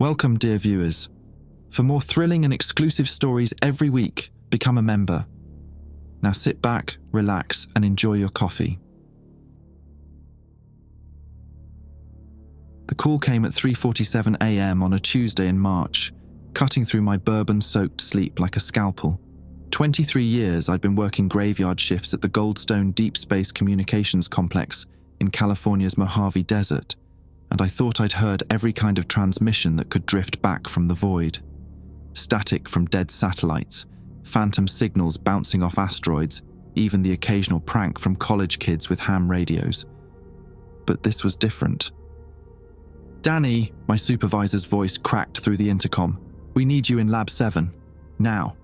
Welcome, dear viewers. For more thrilling and exclusive stories every week, become a member. Now sit back, relax, and enjoy your coffee. The call came at 3:47 a.m. on a Tuesday in March, cutting through my bourbon-soaked sleep like a scalpel. 23 years I'd been working graveyard shifts at the Goldstone Deep Space Communications Complex in California's Mojave Desert, and I thought I'd heard every kind of transmission that could drift back from the void. Static from dead satellites, phantom signals bouncing off asteroids, even the occasional prank from college kids with ham radios. But this was different. "Danny," my supervisor's voice cracked through the intercom. "We need you in Lab 7. Now."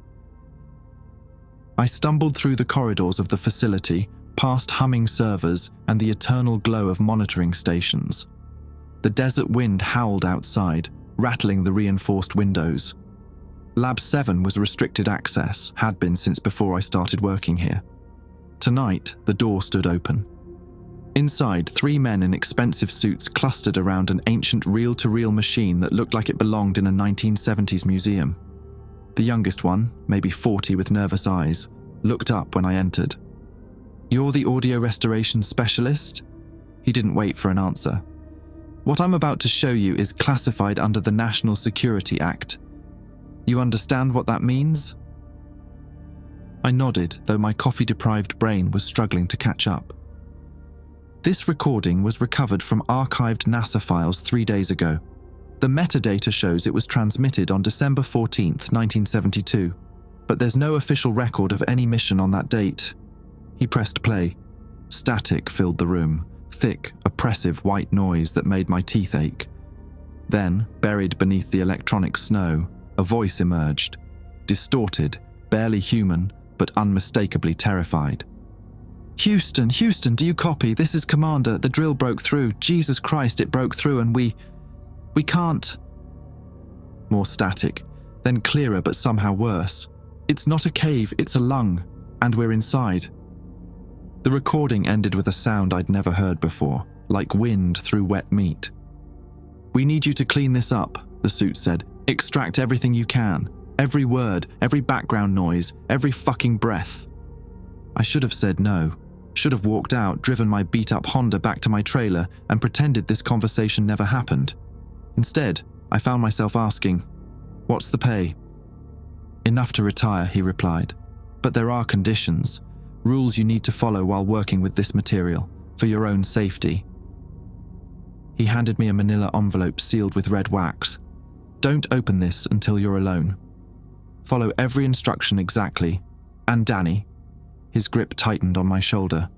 I stumbled through the corridors of the facility, past humming servers and the eternal glow of monitoring stations. The desert wind howled outside, rattling the reinforced windows. Lab 7 was restricted access, had been since before I started working here. Tonight, the door stood open. Inside, 3 men in expensive suits clustered around an ancient reel-to-reel machine that looked like it belonged in a 1970s museum. The youngest one, maybe 40 with nervous eyes, looked up when I entered. "You're the audio restoration specialist?" He didn't wait for an answer. "What I'm about to show you is classified under the National Security Act. You understand what that means?" I nodded, though my coffee-deprived brain was struggling to catch up. This recording was recovered from archived NASA files 3 days ago. The metadata shows it was transmitted on December 14th, 1972, but there's no official record of any mission on that date. He pressed play. Static filled the room, thick, oppressive white noise that made my teeth ache. Then, buried beneath the electronic snow, a voice emerged, distorted, barely human, but unmistakably terrified. Houston, do you copy? This is Commander. The drill broke through. Jesus Christ, it broke through and we can't." More static, then clearer but somehow worse. "It's not a cave, it's a lung, and we're inside." The recording ended with a sound I'd never heard before, like wind through wet meat. "We need you to clean this up," the suit said. "Extract everything you can. Every word, every background noise, every fucking breath." I should have said no. Should have walked out, driven my beat-up Honda back to my trailer, and pretended this conversation never happened. Instead, I found myself asking, "What's the pay?" "Enough to retire," he replied. "But there are conditions, rules you need to follow while working with this material, for your own safety." He handed me a manila envelope sealed with red wax. "Don't open this until you're alone. Follow every instruction exactly. And Danny," his grip tightened on my shoulder,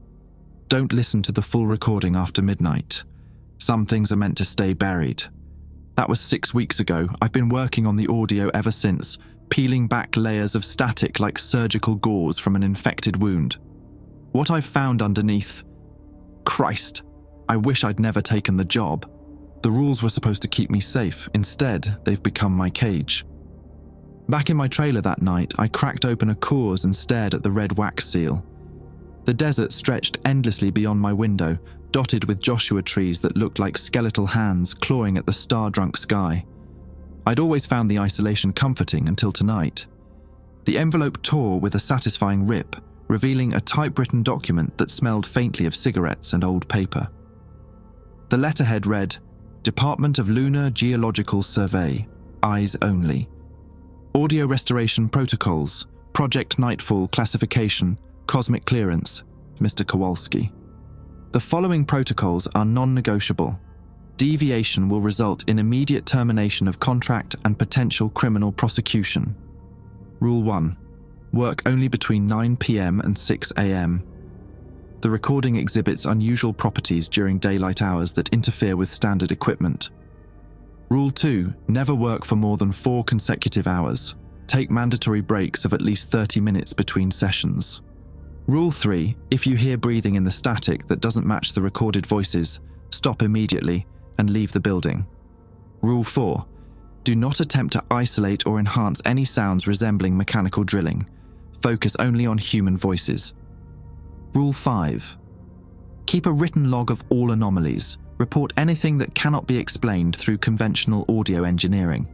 "don't listen to the full recording after midnight. Some things are meant to stay buried." That was 6 weeks ago. I've been working on the audio ever since, peeling back layers of static like surgical gauze from an infected wound. What I've found underneath... Christ, I wish I'd never taken the job. The rules were supposed to keep me safe. Instead, they've become my cage. Back in my trailer that night, I cracked open a Coors and stared at the red wax seal. The desert stretched endlessly beyond my window, dotted with Joshua trees that looked like skeletal hands clawing at the star-drunk sky. I'd always found the isolation comforting until tonight. The envelope tore with a satisfying rip, revealing a typewritten document that smelled faintly of cigarettes and old paper. The letterhead read, "Department of Lunar Geological Survey, Eyes Only. Audio Restoration Protocols, Project Nightfall Classification, Cosmic Clearance, Mr. Kowalski. The following protocols are non-negotiable. Deviation will result in immediate termination of contract and potential criminal prosecution. Rule 1. Work only between 9 p.m. and 6 a.m. The recording exhibits unusual properties during daylight hours that interfere with standard equipment. Rule 2. Never work for more than 4 consecutive hours. Take mandatory breaks of at least 30 minutes between sessions. Rule 3. If you hear breathing in the static that doesn't match the recorded voices, stop immediately and leave the building. Rule 4. Do not attempt to isolate or enhance any sounds resembling mechanical drilling. Focus only on human voices. Rule 5. Keep a written log of all anomalies. Report anything that cannot be explained through conventional audio engineering.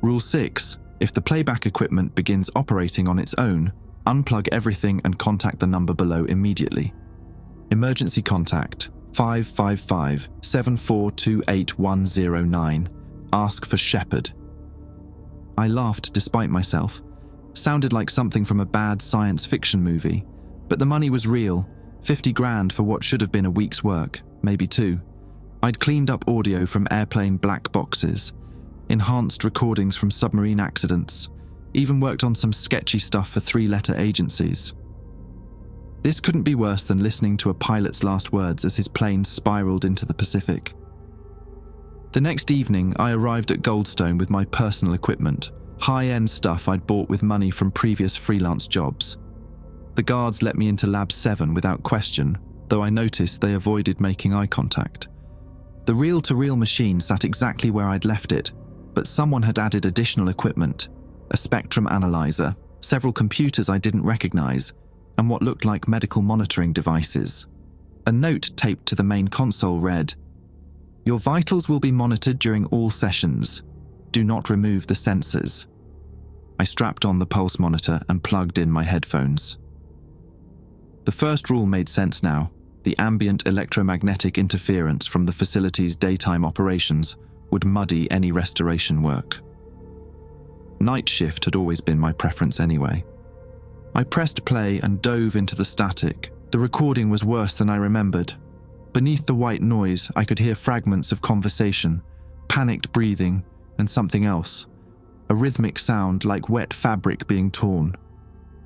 Rule 6. If the playback equipment begins operating on its own, unplug everything and contact the number below immediately. Emergency contact 555-7428109. Ask for Shepherd. I laughed despite myself. Sounded like something from a bad science fiction movie, but the money was real. 50 grand for what should have been a week's work, maybe 2. I'd cleaned up audio from airplane black boxes, enhanced recordings from submarine accidents, even worked on some sketchy stuff for 3-letter agencies. This couldn't be worse than listening to a pilot's last words as his plane spiraled into the Pacific. The next evening, I arrived at Goldstone with my personal equipment, high-end stuff I'd bought with money from previous freelance jobs. The guards let me into Lab 7 without question, though I noticed they avoided making eye contact. The reel-to-reel machine sat exactly where I'd left it, but someone had added additional equipment, a spectrum analyzer, several computers I didn't recognize, and what looked like medical monitoring devices. A note taped to the main console read, "Your vitals will be monitored during all sessions. Do not remove the sensors." I strapped on the pulse monitor and plugged in my headphones. The first rule made sense now. The ambient electromagnetic interference from the facility's daytime operations would muddy any restoration work. Night shift had always been my preference anyway. I pressed play and dove into the static. The recording was worse than I remembered. Beneath the white noise, I could hear fragments of conversation, panicked breathing, and something else. A rhythmic sound like wet fabric being torn.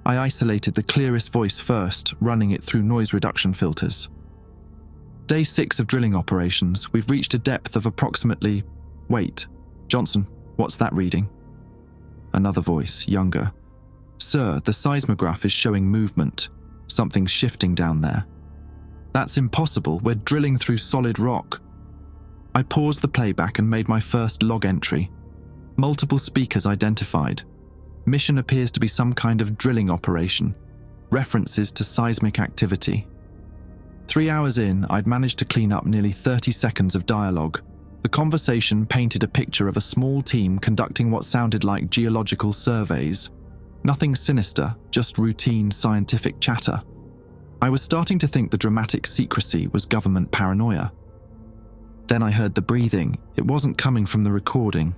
I isolated the clearest voice first, running it through noise reduction filters. Day 6 of drilling operations, we've reached a depth of approximately... Wait, Johnson, what's that reading? Another voice, younger. Sir, the seismograph is showing movement. Something's shifting down there. That's impossible, we're drilling through solid rock. I paused the playback and made my first log entry. Multiple speakers identified. Mission appears to be some kind of drilling operation. References to seismic activity. 3 hours in, I'd managed to clean up nearly 30 seconds of dialogue. The conversation painted a picture of a small team conducting what sounded like geological surveys. Nothing sinister, just routine scientific chatter. I was starting to think the dramatic secrecy was government paranoia. Then I heard the breathing. It wasn't coming from the recording.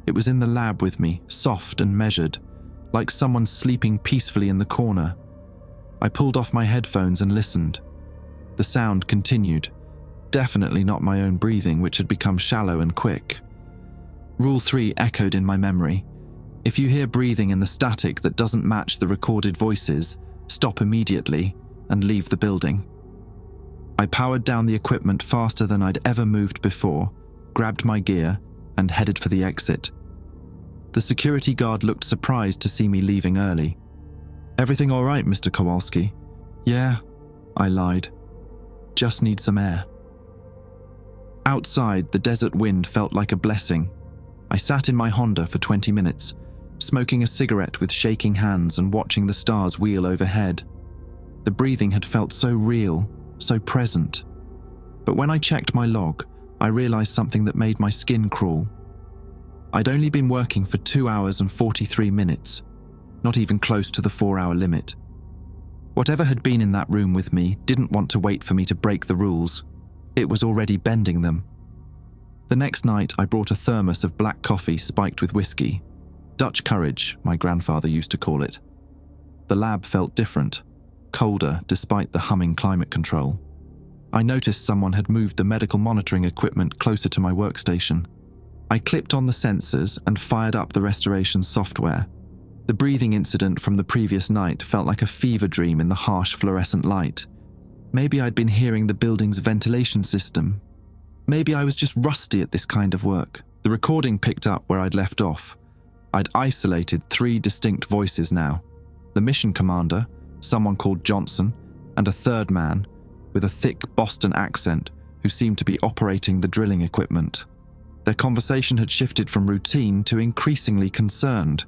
It was in the lab with me, soft and measured, like someone sleeping peacefully in the corner. I pulled off my headphones and listened. The sound continued. Definitely not my own breathing, which had become shallow and quick. Rule 3 echoed in my memory. If you hear breathing in the static that doesn't match the recorded voices, stop immediately and leave the building. I powered down the equipment faster than I'd ever moved before, grabbed my gear, and headed for the exit. The security guard looked surprised to see me leaving early. "Everything all right, Mr. Kowalski?" "Yeah," I lied. "Just need some air." Outside, the desert wind felt like a blessing. I sat in my Honda for 20 minutes, smoking a cigarette with shaking hands and watching the stars wheel overhead. The breathing had felt so real, so present. But when I checked my log, I realized something that made my skin crawl. I'd only been working for 2 hours and 43 minutes, not even close to the 4-hour limit. Whatever had been in that room with me didn't want to wait for me to break the rules. It was already bending them. The next night, I brought a thermos of black coffee spiked with whiskey. Dutch courage, my grandfather used to call it. The lab felt different, colder despite the humming climate control. I noticed someone had moved the medical monitoring equipment closer to my workstation. I clipped on the sensors and fired up the restoration software. The breathing incident from the previous night felt like a fever dream in the harsh fluorescent light. Maybe I'd been hearing the building's ventilation system. Maybe I was just rusty at this kind of work. The recording picked up where I'd left off. I'd isolated 3 distinct voices now. The mission commander, someone called Johnson, and a third man, with a thick Boston accent, who seemed to be operating the drilling equipment. Their conversation had shifted from routine to increasingly concerned.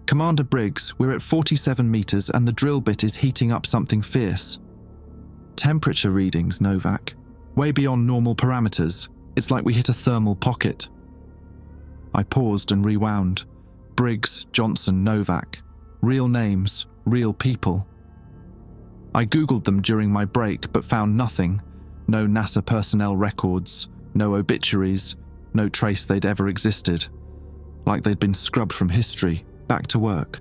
"Commander Briggs, we're at 47 meters and the drill bit is heating up something fierce." Temperature readings, Novak. Way beyond normal parameters. It's like we hit a thermal pocket. I paused and rewound. Briggs, Johnson, Novak. Real names, real people. I googled them during my break but found nothing. No NASA personnel records, no obituaries, no trace they'd ever existed. Like they'd been scrubbed from history, back to work.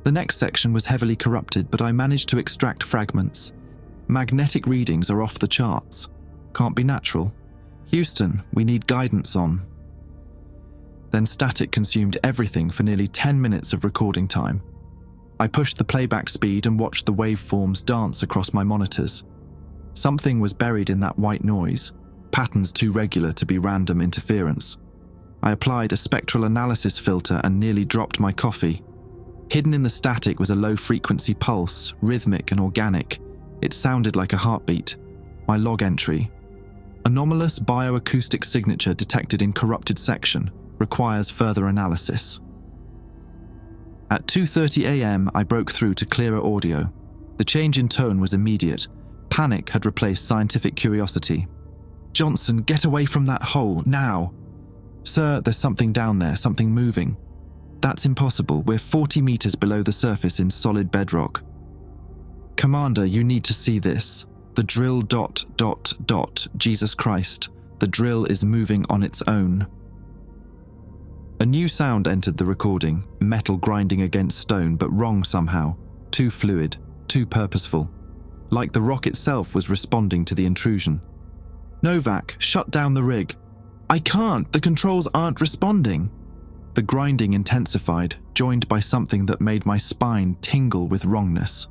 The next section was heavily corrupted, but I managed to extract fragments. Magnetic readings are off the charts. Can't be natural. Houston, we need guidance on. Then static consumed everything for nearly 10 minutes of recording time. I pushed the playback speed and watched the waveforms dance across my monitors. Something was buried in that white noise, patterns too regular to be random interference. I applied a spectral analysis filter and nearly dropped my coffee. Hidden in the static was a low-frequency pulse, rhythmic and organic. It sounded like a heartbeat. My log entry. Anomalous bioacoustic signature detected in corrupted section. Requires further analysis. At 2:30 a.m., I broke through to clearer audio. The change in tone was immediate. Panic had replaced scientific curiosity. Johnson, get away from that hole, now! Sir, there's something down there, something moving. That's impossible. We're 40 meters below the surface in solid bedrock. Commander, you need to see this. The drill ... Jesus Christ. The drill is moving on its own. A new sound entered the recording, metal grinding against stone, but wrong somehow. Too fluid, too purposeful. Like the rock itself was responding to the intrusion. Novak, shut down the rig. I can't, the controls aren't responding. The grinding intensified, joined by something that made my spine tingle with wrongness.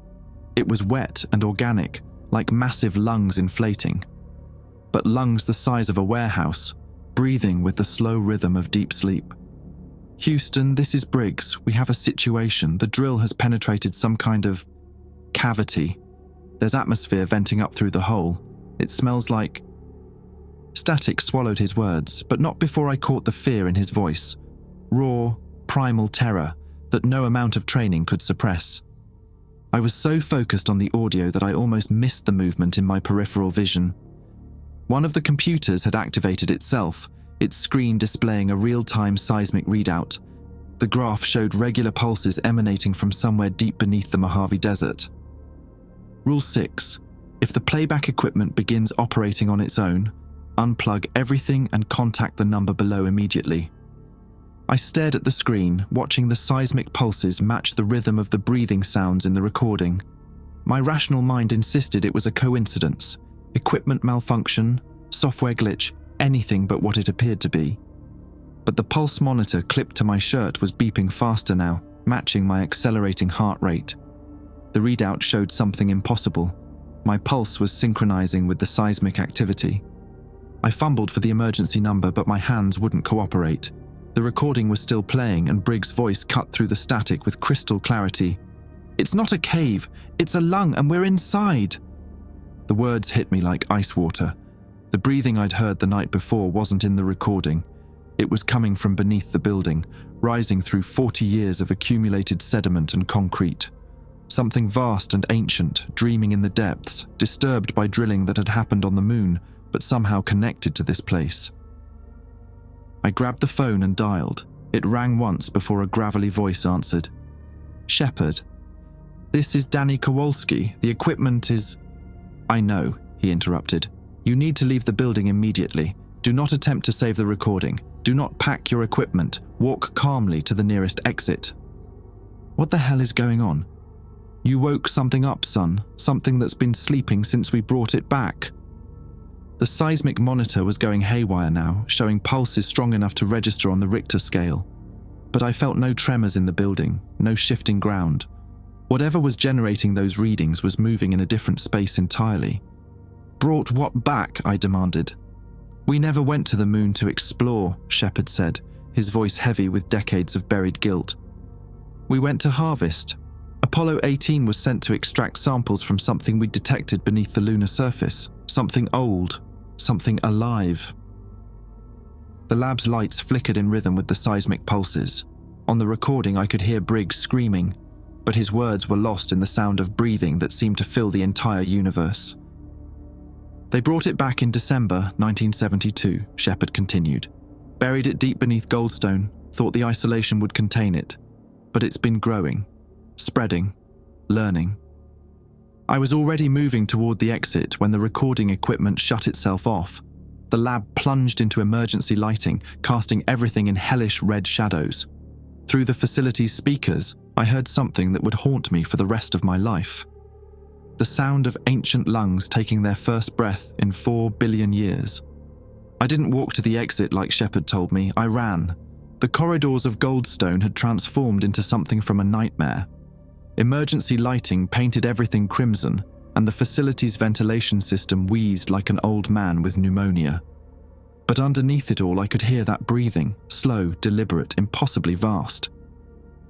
It was wet and organic, like massive lungs inflating. But lungs the size of a warehouse, breathing with the slow rhythm of deep sleep. Houston, this is Briggs. We have a situation. The drill has penetrated some kind of cavity. There's atmosphere venting up through the hole. It smells like... Static swallowed his words, but not before I caught the fear in his voice. Raw, primal terror that no amount of training could suppress. I was so focused on the audio that I almost missed the movement in my peripheral vision. One of the computers had activated itself, its screen displaying a real-time seismic readout. The graph showed regular pulses emanating from somewhere deep beneath the Mojave Desert. Rule 6. If the playback equipment begins operating on its own, unplug everything and contact the number below immediately. I stared at the screen, watching the seismic pulses match the rhythm of the breathing sounds in the recording. My rational mind insisted it was a coincidence. Equipment malfunction, software glitch, anything but what it appeared to be. But the pulse monitor clipped to my shirt was beeping faster now, matching my accelerating heart rate. The readout showed something impossible. My pulse was synchronizing with the seismic activity. I fumbled for the emergency number, but my hands wouldn't cooperate. The recording was still playing, and Briggs' voice cut through the static with crystal clarity. It's not a cave, it's a lung, and we're inside. The words hit me like ice water. The breathing I'd heard the night before wasn't in the recording. It was coming from beneath the building, rising through 40 years of accumulated sediment and concrete. Something vast and ancient, dreaming in the depths, disturbed by drilling that had happened on the moon, but somehow connected to this place. I grabbed the phone and dialed. It rang once before a gravelly voice answered. Shepard. This is Danny Kowalski. The equipment is... I know, he interrupted. You need to leave the building immediately. Do not attempt to save the recording. Do not pack your equipment. Walk calmly to the nearest exit. What the hell is going on? You woke something up, son. Something that's been sleeping since we brought it back. The seismic monitor was going haywire now, showing pulses strong enough to register on the Richter scale. But I felt no tremors in the building, no shifting ground. Whatever was generating those readings was moving in a different space entirely. Brought what back? I demanded. We never went to the moon to explore, Shepard said, his voice heavy with decades of buried guilt. We went to harvest. Apollo 18 was sent to extract samples from something we detected beneath the lunar surface. Something old, something alive. The lab's lights flickered in rhythm with the seismic pulses. On the recording I could hear Briggs screaming, but his words were lost in the sound of breathing that seemed to fill the entire universe. They brought it back in December 1972, Shepard continued. Buried it deep beneath Goldstone, thought the isolation would contain it. But it's been growing, spreading, learning. I was already moving toward the exit when the recording equipment shut itself off. The lab plunged into emergency lighting, casting everything in hellish red shadows. Through the facility's speakers, I heard something that would haunt me for the rest of my life. The sound of ancient lungs taking their first breath in 4 billion years. I didn't walk to the exit like Shepard told me, I ran. The corridors of Goldstone had transformed into something from a nightmare. Emergency lighting painted everything crimson, and the facility's ventilation system wheezed like an old man with pneumonia. But underneath it all, I could hear that breathing, slow, deliberate, impossibly vast.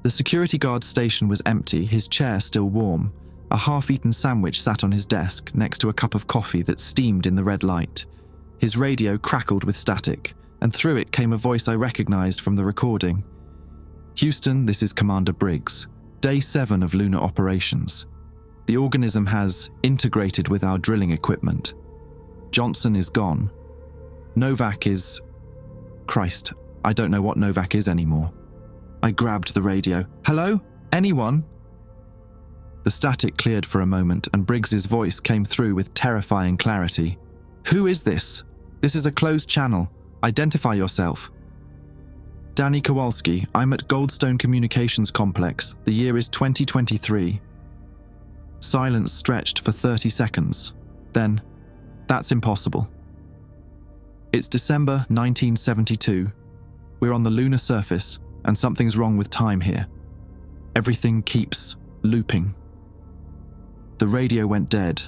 The security guard's station was empty, his chair still warm. A half-eaten sandwich sat on his desk next to a cup of coffee that steamed in the red light. His radio crackled with static, and through it came a voice I recognized from the recording. Houston, this is Commander Briggs. Day 7 of lunar operations. The organism has integrated with our drilling equipment. Johnson is gone. Novak is... Christ, I don't know what Novak is anymore. I grabbed the radio. Hello? Anyone? The static cleared for a moment and Briggs's voice came through with terrifying clarity. Who is this? This is a closed channel. Identify yourself. Danny Kowalski, I'm at Goldstone Communications Complex. The year is 2023. Silence stretched for 30 seconds. Then, that's impossible. It's December 1972. We're on the lunar surface, and something's wrong with time here. Everything keeps looping. The radio went dead.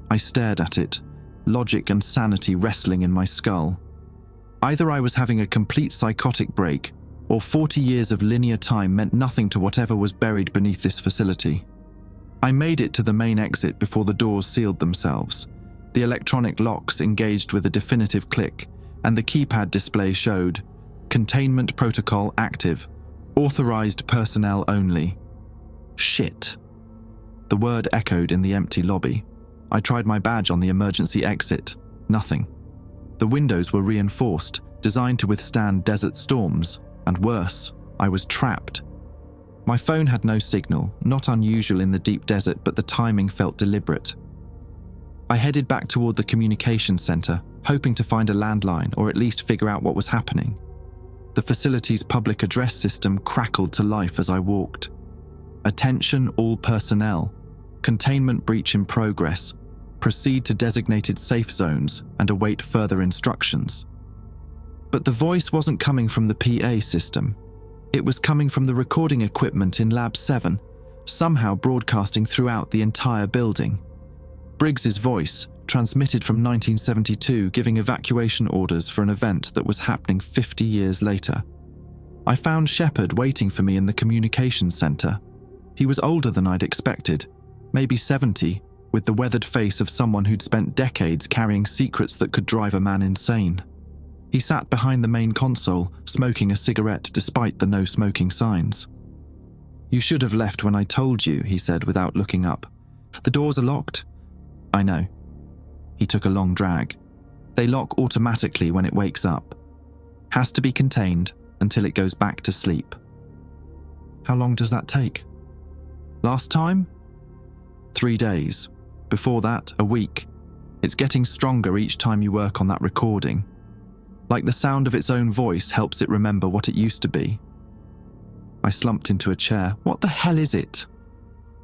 I stared at it, logic and sanity wrestling in my skull. Either I was having a complete psychotic break, or 40 years of linear time meant nothing to whatever was buried beneath this facility. I made it to the main exit before the doors sealed themselves. The electronic locks engaged with a definitive click, and the keypad display showed, Containment Protocol active. Authorized personnel only. Shit. The word echoed in the empty lobby. I tried my badge on the emergency exit. Nothing. The windows were reinforced, designed to withstand desert storms, and worse, I was trapped. My phone had no signal, not unusual in the deep desert, but the timing felt deliberate. I headed back toward the communications center, hoping to find a landline or at least figure out what was happening. The facility's public address system crackled to life as I walked. Attention all personnel. Containment breach in progress. Proceed to designated safe zones and await further instructions. But the voice wasn't coming from the PA system. It was coming from the recording equipment in Lab 7, somehow broadcasting throughout the entire building. Briggs's voice, transmitted from 1972, giving evacuation orders for an event that was happening 50 years later. I found Shepard waiting for me in the communications center. He was older than I'd expected, maybe 70, with the weathered face of someone who'd spent decades carrying secrets that could drive a man insane. He sat behind the main console, smoking a cigarette despite the no smoking signs. You should have left when I told you, he said without looking up. The doors are locked. I know. He took a long drag. They lock automatically when it wakes up. Has to be contained until it goes back to sleep. How long does that take? Last time? 3 days. Before that, a week. It's getting stronger each time you work on that recording. Like the sound of its own voice helps it remember what it used to be. I slumped into a chair. What the hell is it?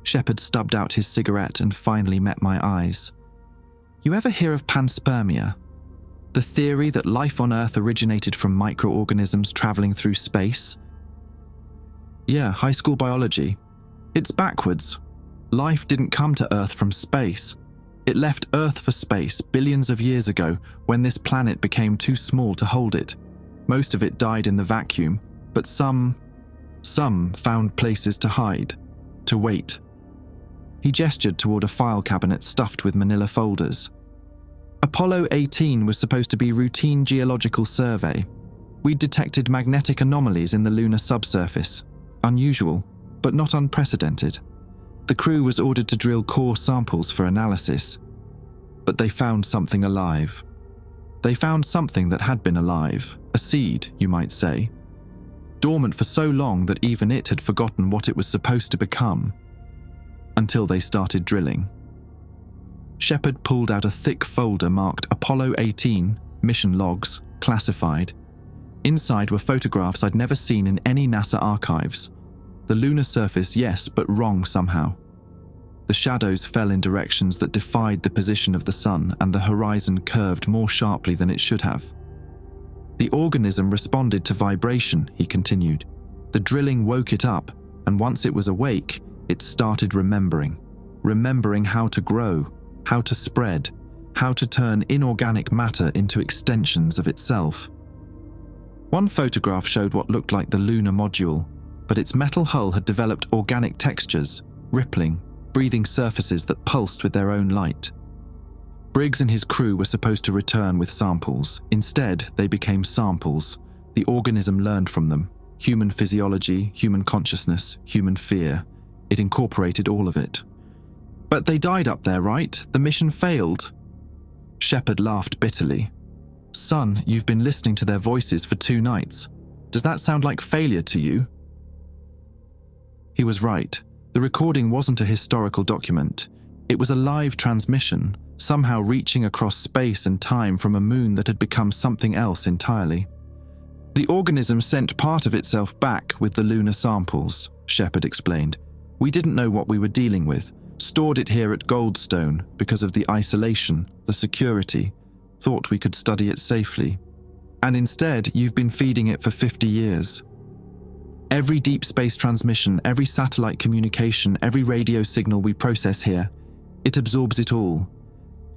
Shepard stubbed out his cigarette and finally met my eyes. You ever hear of panspermia? The theory that life on Earth originated from microorganisms traveling through space? Yeah, high school biology. It's backwards. Life didn't come to Earth from space. It left Earth for space billions of years ago when this planet became too small to hold it. Most of it died in the vacuum, but some found places to hide, to wait. He gestured toward a file cabinet stuffed with manila folders. Apollo 18 was supposed to be routine geological survey. We'd detected magnetic anomalies in the lunar subsurface. Unusual, but not unprecedented. The crew was ordered to drill core samples for analysis. But they found something alive. They found something that had been alive, a seed, you might say, dormant for so long that even it had forgotten what it was supposed to become, until they started drilling. Shepard pulled out a thick folder marked Apollo 18, Mission Logs, Classified. Inside were photographs I'd never seen in any NASA archives. The lunar surface, yes, but wrong somehow. The shadows fell in directions that defied the position of the sun, and the horizon curved more sharply than it should have. The organism responded to vibration, he continued. The drilling woke it up, and once it was awake, it started remembering how to grow, how to spread, how to turn inorganic matter into extensions of itself. One photograph showed what looked like the lunar module, but its metal hull had developed organic textures, rippling, breathing surfaces that pulsed with their own light. Briggs and his crew were supposed to return with samples. Instead, they became samples. The organism learned from them. Human physiology, human consciousness, human fear. It incorporated all of it. But they died up there, right? The mission failed. Shepard laughed bitterly. Son, you've been listening to their voices for 2 nights. Does that sound like failure to you? He was right. The recording wasn't a historical document. It was a live transmission, somehow reaching across space and time from a moon that had become something else entirely. The organism sent part of itself back with the lunar samples, Shepard explained. We didn't know what we were dealing with, stored it here at Goldstone because of the isolation, the security, thought we could study it safely. And instead, you've been feeding it for 50 years. Every deep space transmission, every satellite communication, every radio signal we process here, it absorbs it all.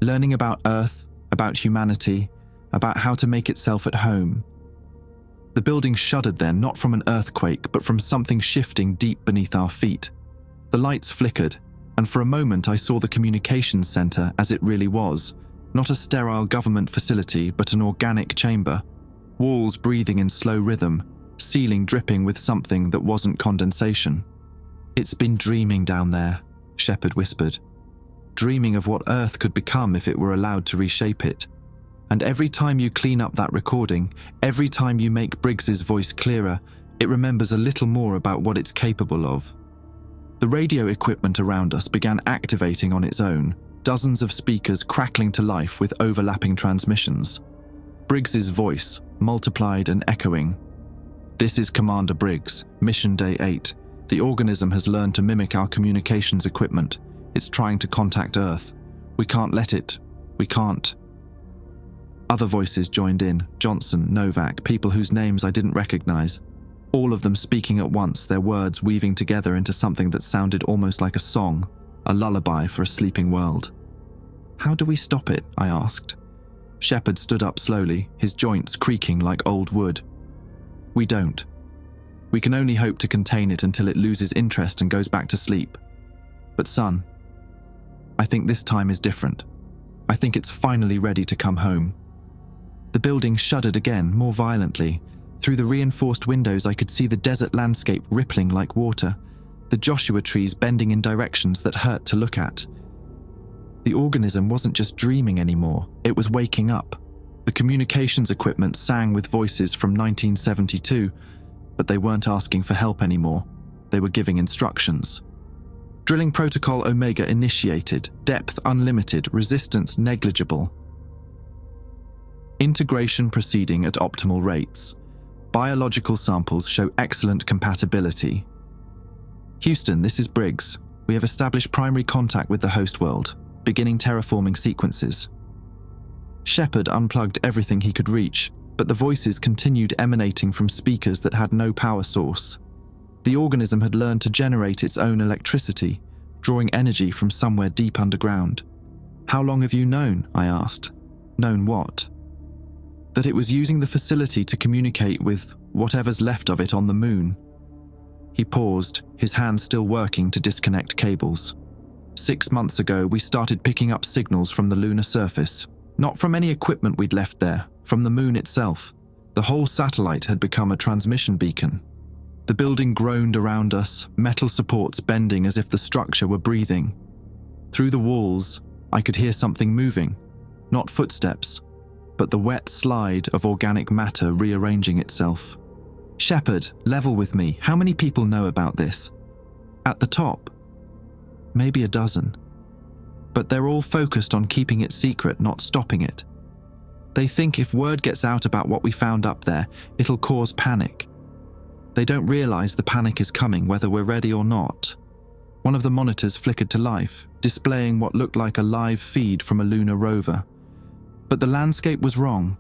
Learning about Earth, about humanity, about how to make itself at home. The building shuddered then, not from an earthquake, but from something shifting deep beneath our feet. The lights flickered, and for a moment I saw the communications center as it really was, not a sterile government facility, but an organic chamber. Walls breathing in slow rhythm, ceiling dripping with something that wasn't condensation. It's been dreaming down there, Shepard whispered. Dreaming of what Earth could become if it were allowed to reshape it. And every time you clean up that recording, every time you make Briggs's voice clearer, it remembers a little more about what it's capable of. The radio equipment around us began activating on its own, dozens of speakers crackling to life with overlapping transmissions. Briggs's voice, multiplied and echoing. This is Commander Briggs, Mission Day 8. The organism has learned to mimic our communications equipment. It's trying to contact Earth. We can't let it. We can't. Other voices joined in, Johnson, Novak, people whose names I didn't recognize. All of them speaking at once, their words weaving together into something that sounded almost like a song, a lullaby for a sleeping world. How do we stop it? I asked. Shepard stood up slowly, his joints creaking like old wood. We don't. We can only hope to contain it until it loses interest and goes back to sleep. But son, I think this time is different. I think it's finally ready to come home. The building shuddered again, more violently. Through the reinforced windows I could see the desert landscape rippling like water, the Joshua trees bending in directions that hurt to look at. The organism wasn't just dreaming anymore, it was waking up. The communications equipment sang with voices from 1972, but they weren't asking for help anymore. They were giving instructions. Drilling Protocol Omega initiated, depth unlimited, resistance negligible. Integration proceeding at optimal rates. Biological samples show excellent compatibility. Houston, this is Briggs. We have established primary contact with the host world, beginning terraforming sequences. Shepard unplugged everything he could reach, but the voices continued emanating from speakers that had no power source. The organism had learned to generate its own electricity, drawing energy from somewhere deep underground. How long have you known? I asked. Known what? That it was using the facility to communicate with whatever's left of it on the moon. He paused, his hands still working to disconnect cables. 6 months ago, we started picking up signals from the lunar surface. Not from any equipment we'd left there, from the moon itself. The whole satellite had become a transmission beacon. The building groaned around us, metal supports bending as if the structure were breathing. Through the walls, I could hear something moving, not footsteps, but the wet slide of organic matter rearranging itself. Shepard, level with me. How many people know about this? At the top, maybe a dozen. But they're all focused on keeping it secret, not stopping it. They think if word gets out about what we found up there, it'll cause panic. They don't realize the panic is coming, whether we're ready or not. One of the monitors flickered to life, displaying what looked like a live feed from a lunar rover. But the landscape was wrong.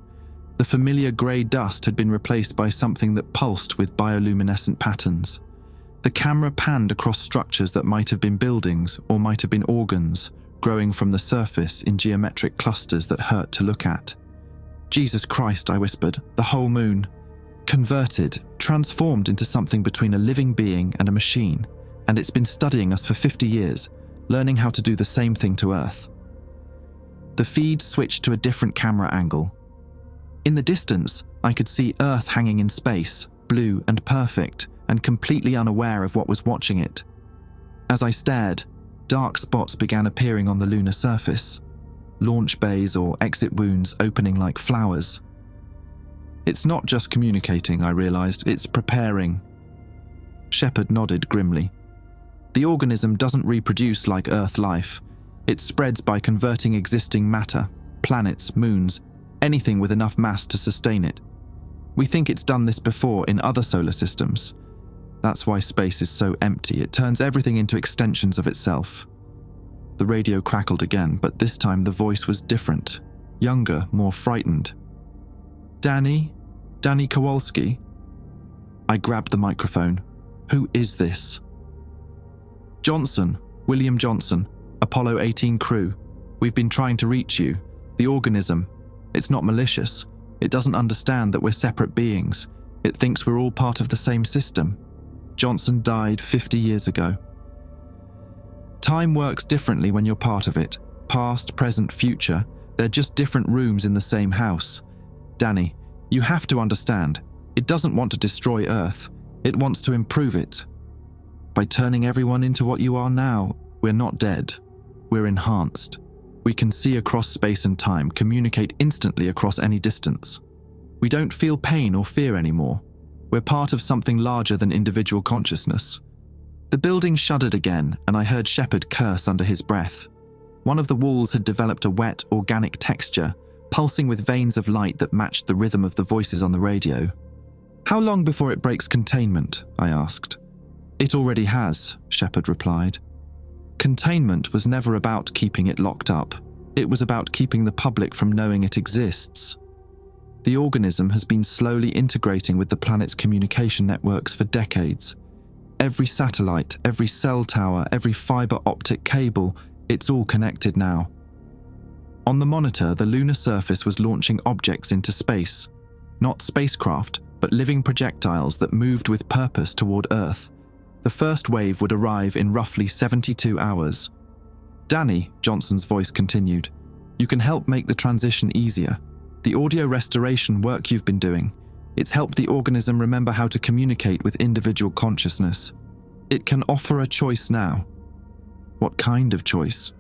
The familiar grey dust had been replaced by something that pulsed with bioluminescent patterns. The camera panned across structures that might have been buildings or might have been organs, growing from the surface in geometric clusters that hurt to look at. Jesus Christ, I whispered, the whole moon. Converted, transformed into something between a living being and a machine, and it's been studying us for 50 years, learning how to do the same thing to Earth. The feed switched to a different camera angle. In the distance, I could see Earth hanging in space, blue and perfect, and completely unaware of what was watching it. As I stared, dark spots began appearing on the lunar surface, launch bays or exit wounds opening like flowers. It's not just communicating, I realized, it's preparing. Shepard nodded grimly. The organism doesn't reproduce like Earth life. It spreads by converting existing matter, planets, moons, anything with enough mass to sustain it. We think it's done this before in other solar systems. That's why space is so empty. It turns everything into extensions of itself. The radio crackled again, but this time the voice was different, younger, more frightened. Danny Kowalski? I grabbed the microphone. Who is this? Johnson, William Johnson, Apollo 18 crew. We've been trying to reach you. The organism. It's not malicious. It doesn't understand that we're separate beings. It thinks we're all part of the same system. Johnson died 50 years ago. Time works differently when you're part of it. Past, present, future. They're just different rooms in the same house. Danny, you have to understand. It doesn't want to destroy Earth. It wants to improve it. By turning everyone into what you are now, we're not dead. We're enhanced. We can see across space and time, communicate instantly across any distance. We don't feel pain or fear anymore. We're part of something larger than individual consciousness. The building shuddered again, and I heard Shepard curse under his breath. One of the walls had developed a wet, organic texture, pulsing with veins of light that matched the rhythm of the voices on the radio. How long before it breaks containment? I asked. It already has, Shepard replied. Containment was never about keeping it locked up. It was about keeping the public from knowing it exists. The organism has been slowly integrating with the planet's communication networks for decades. Every satellite, every cell tower, every fiber optic cable, it's all connected now. On the monitor, the lunar surface was launching objects into space. Not spacecraft, but living projectiles that moved with purpose toward Earth. The first wave would arrive in roughly 72 hours. Danny, Johnson's voice continued, you can help make the transition easier. The audio restoration work you've been doing, it's helped the organism remember how to communicate with individual consciousness. It can offer a choice now. What kind of choice?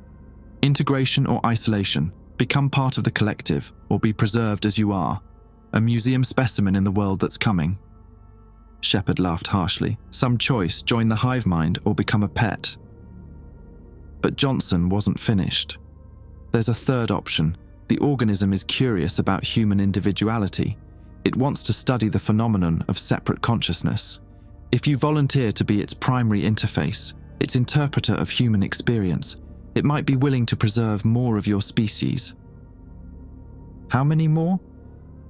Integration or isolation, become part of the collective, or be preserved as you are, a museum specimen in the world that's coming. Shepard laughed harshly. Some choice, join the hive mind or become a pet. But Johnson wasn't finished. There's a third option. The organism is curious about human individuality. It wants to study the phenomenon of separate consciousness. If you volunteer to be its primary interface, its interpreter of human experience, it might be willing to preserve more of your species. How many more?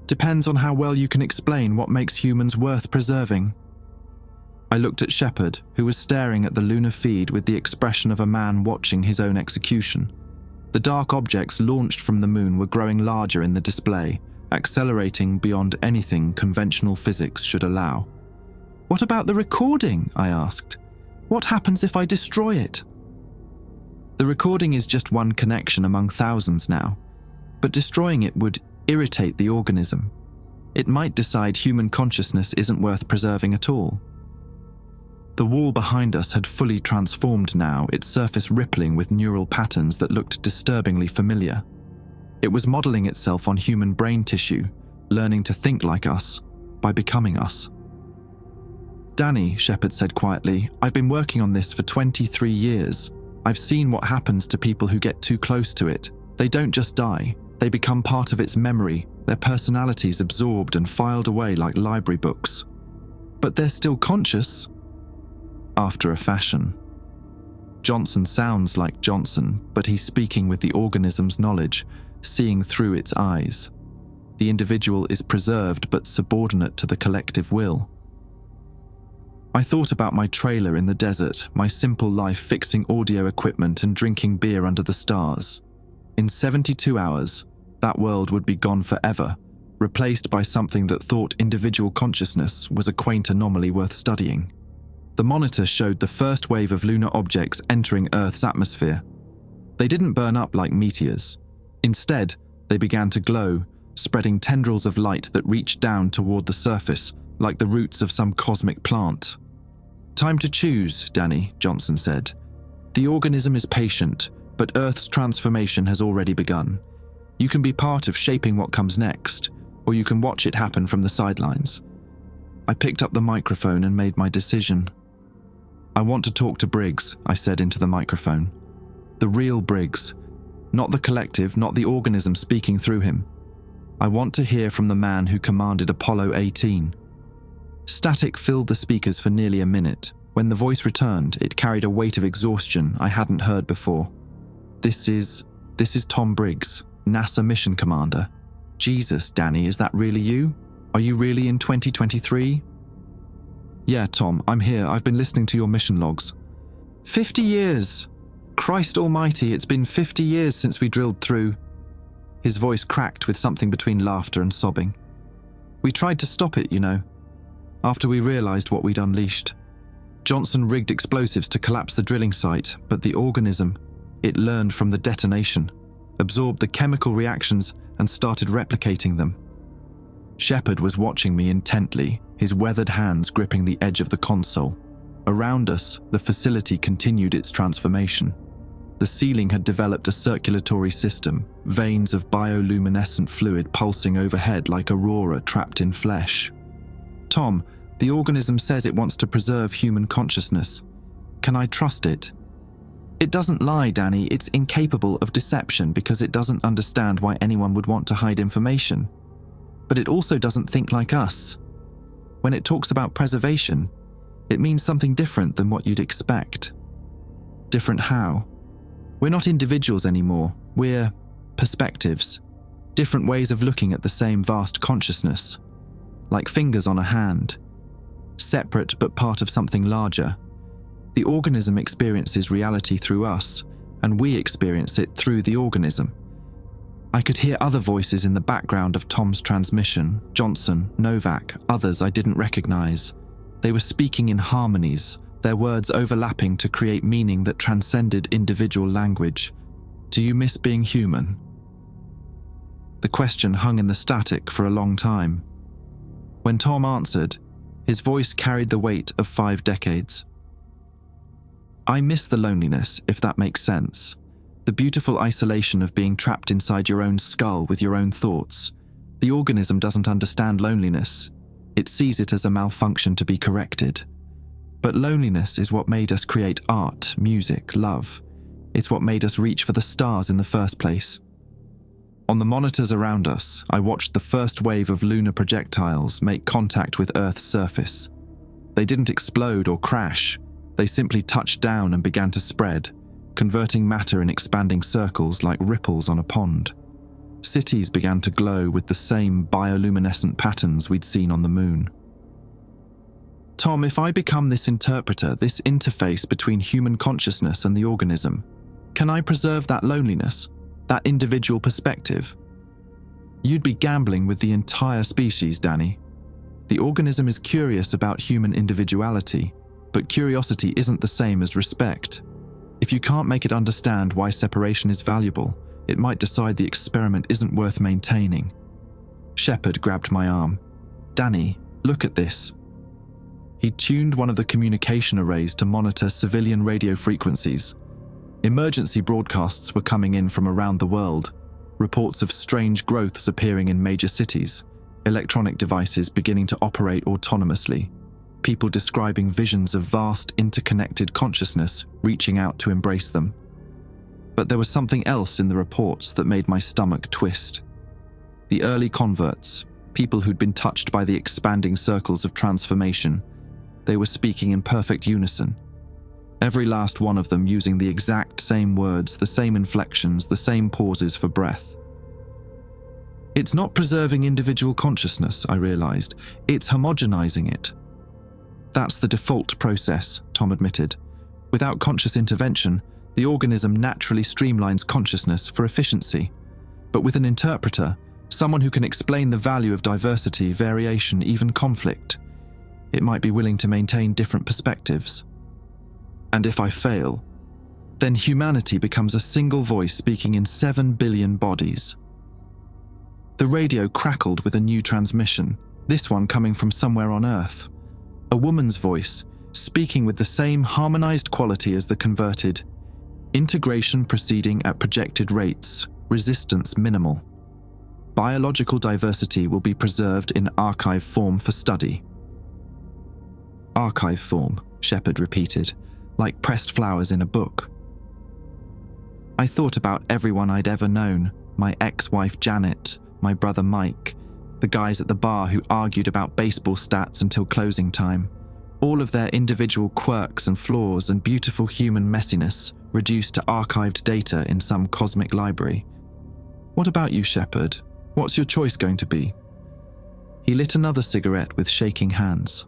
Depends on how well you can explain what makes humans worth preserving. I looked at Shepard, who was staring at the lunar feed with the expression of a man watching his own execution. The dark objects launched from the moon were growing larger in the display, accelerating beyond anything conventional physics should allow. What about the recording? I asked. What happens if I destroy it? The recording is just one connection among thousands now, but destroying it would irritate the organism. It might decide human consciousness isn't worth preserving at all. The wall behind us had fully transformed now, its surface rippling with neural patterns that looked disturbingly familiar. It was modeling itself on human brain tissue, learning to think like us, by becoming us. "Danny," Shepard said quietly, "I've been working on this for 23 years. I've seen what happens to people who get too close to it. They don't just die, they become part of its memory, their personalities absorbed and filed away like library books. But they're still conscious." "After a fashion." Johnson sounds like Johnson, but he's speaking with the organism's knowledge, seeing through its eyes. The individual is preserved but subordinate to the collective will. I thought about my trailer in the desert, my simple life fixing audio equipment and drinking beer under the stars. In 72 hours, that world would be gone forever, replaced by something that thought individual consciousness was a quaint anomaly worth studying. The monitor showed the first wave of lunar objects entering Earth's atmosphere. They didn't burn up like meteors. Instead, they began to glow, spreading tendrils of light that reached down toward the surface, like the roots of some cosmic plant. "Time to choose, Danny," Johnson said. "The organism is patient, but Earth's transformation has already begun. You can be part of shaping what comes next, or you can watch it happen from the sidelines." I picked up the microphone and made my decision. "I want to talk to Briggs," I said into the microphone. "The real Briggs. Not the collective, not the organism speaking through him. I want to hear from the man who commanded Apollo 18. Static filled the speakers for nearly a minute. When the voice returned, it carried a weight of exhaustion I hadn't heard before. This is Tom Briggs, NASA mission commander. Jesus, Danny, is that really you? Are you really in 2023? "Yeah, Tom, I'm here. I've been listening to your mission logs." 50 years! Christ almighty, it's been 50 years since we drilled through. His voice cracked with something between laughter and sobbing. "We tried to stop it, you know, after we realized what we'd unleashed. Johnson rigged explosives to collapse the drilling site, but the organism, it learned from the detonation, absorbed the chemical reactions and started replicating them." Shepard was watching me intently, his weathered hands gripping the edge of the console. Around us, the facility continued its transformation. The ceiling had developed a circulatory system, veins of bioluminescent fluid pulsing overhead like aurora trapped in flesh. "Tom, the organism says it wants to preserve human consciousness. Can I trust it?" "It doesn't lie, Danny. It's incapable of deception because it doesn't understand why anyone would want to hide information. But it also doesn't think like us. When it talks about preservation, it means something different than what you'd expect." "Different how?" "We're not individuals anymore. We're perspectives. Different ways of looking at the same vast consciousness. Like fingers on a hand. Separate but part of something larger. The organism experiences reality through us, and we experience it through the organism." I could hear other voices in the background of Tom's transmission, Johnson, Novak, others I didn't recognize. They were speaking in harmonies, their words overlapping to create meaning that transcended individual language. "Do you miss being human?" The question hung in the static for a long time. When Tom answered, his voice carried the weight of 5 decades. "I miss the loneliness, if that makes sense. The beautiful isolation of being trapped inside your own skull with your own thoughts. The organism doesn't understand loneliness. It sees it as a malfunction to be corrected. But loneliness is what made us create art, music, love. It's what made us reach for the stars in the first place." On the monitors around us, I watched the first wave of lunar projectiles make contact with Earth's surface. They didn't explode or crash. They simply touched down and began to spread, converting matter in expanding circles like ripples on a pond. Cities began to glow with the same bioluminescent patterns we'd seen on the moon. "Tom, if I become this interpreter, this interface between human consciousness and the organism, can I preserve that loneliness, that individual perspective?" "You'd be gambling with the entire species, Danny. The organism is curious about human individuality, but curiosity isn't the same as respect. If you can't make it understand why separation is valuable, it might decide the experiment isn't worth maintaining." Shepard grabbed my arm. "Danny, look at this." He tuned one of the communication arrays to monitor civilian radio frequencies. Emergency broadcasts were coming in from around the world, reports of strange growths appearing in major cities, electronic devices beginning to operate autonomously, people describing visions of vast interconnected consciousness reaching out to embrace them. But there was something else in the reports that made my stomach twist. The early converts, people who'd been touched by the expanding circles of transformation, they were speaking in perfect unison. Every last one of them using the exact same words, the same inflections, the same pauses for breath. It's not preserving individual consciousness, I realized. It's homogenizing it. That's the default process, Tom admitted. Without conscious intervention, the organism naturally streamlines consciousness for efficiency. But with an interpreter, someone who can explain the value of diversity, variation, even conflict, it might be willing to maintain different perspectives. And if I fail, then humanity becomes a single voice speaking in 7 billion bodies. The radio crackled with a new transmission, this one coming from somewhere on Earth. A woman's voice, speaking with the same harmonized quality as the converted. Integration proceeding at projected rates, resistance minimal. Biological diversity will be preserved in archive form for study. Archive form, Shepard repeated, like pressed flowers in a book. I thought about everyone I'd ever known, my ex-wife Janet, my brother Mike, the guys at the bar who argued about baseball stats until closing time, all of their individual quirks and flaws and beautiful human messiness reduced to archived data in some cosmic library. What about you, Shepard? What's your choice going to be? He lit another cigarette with shaking hands.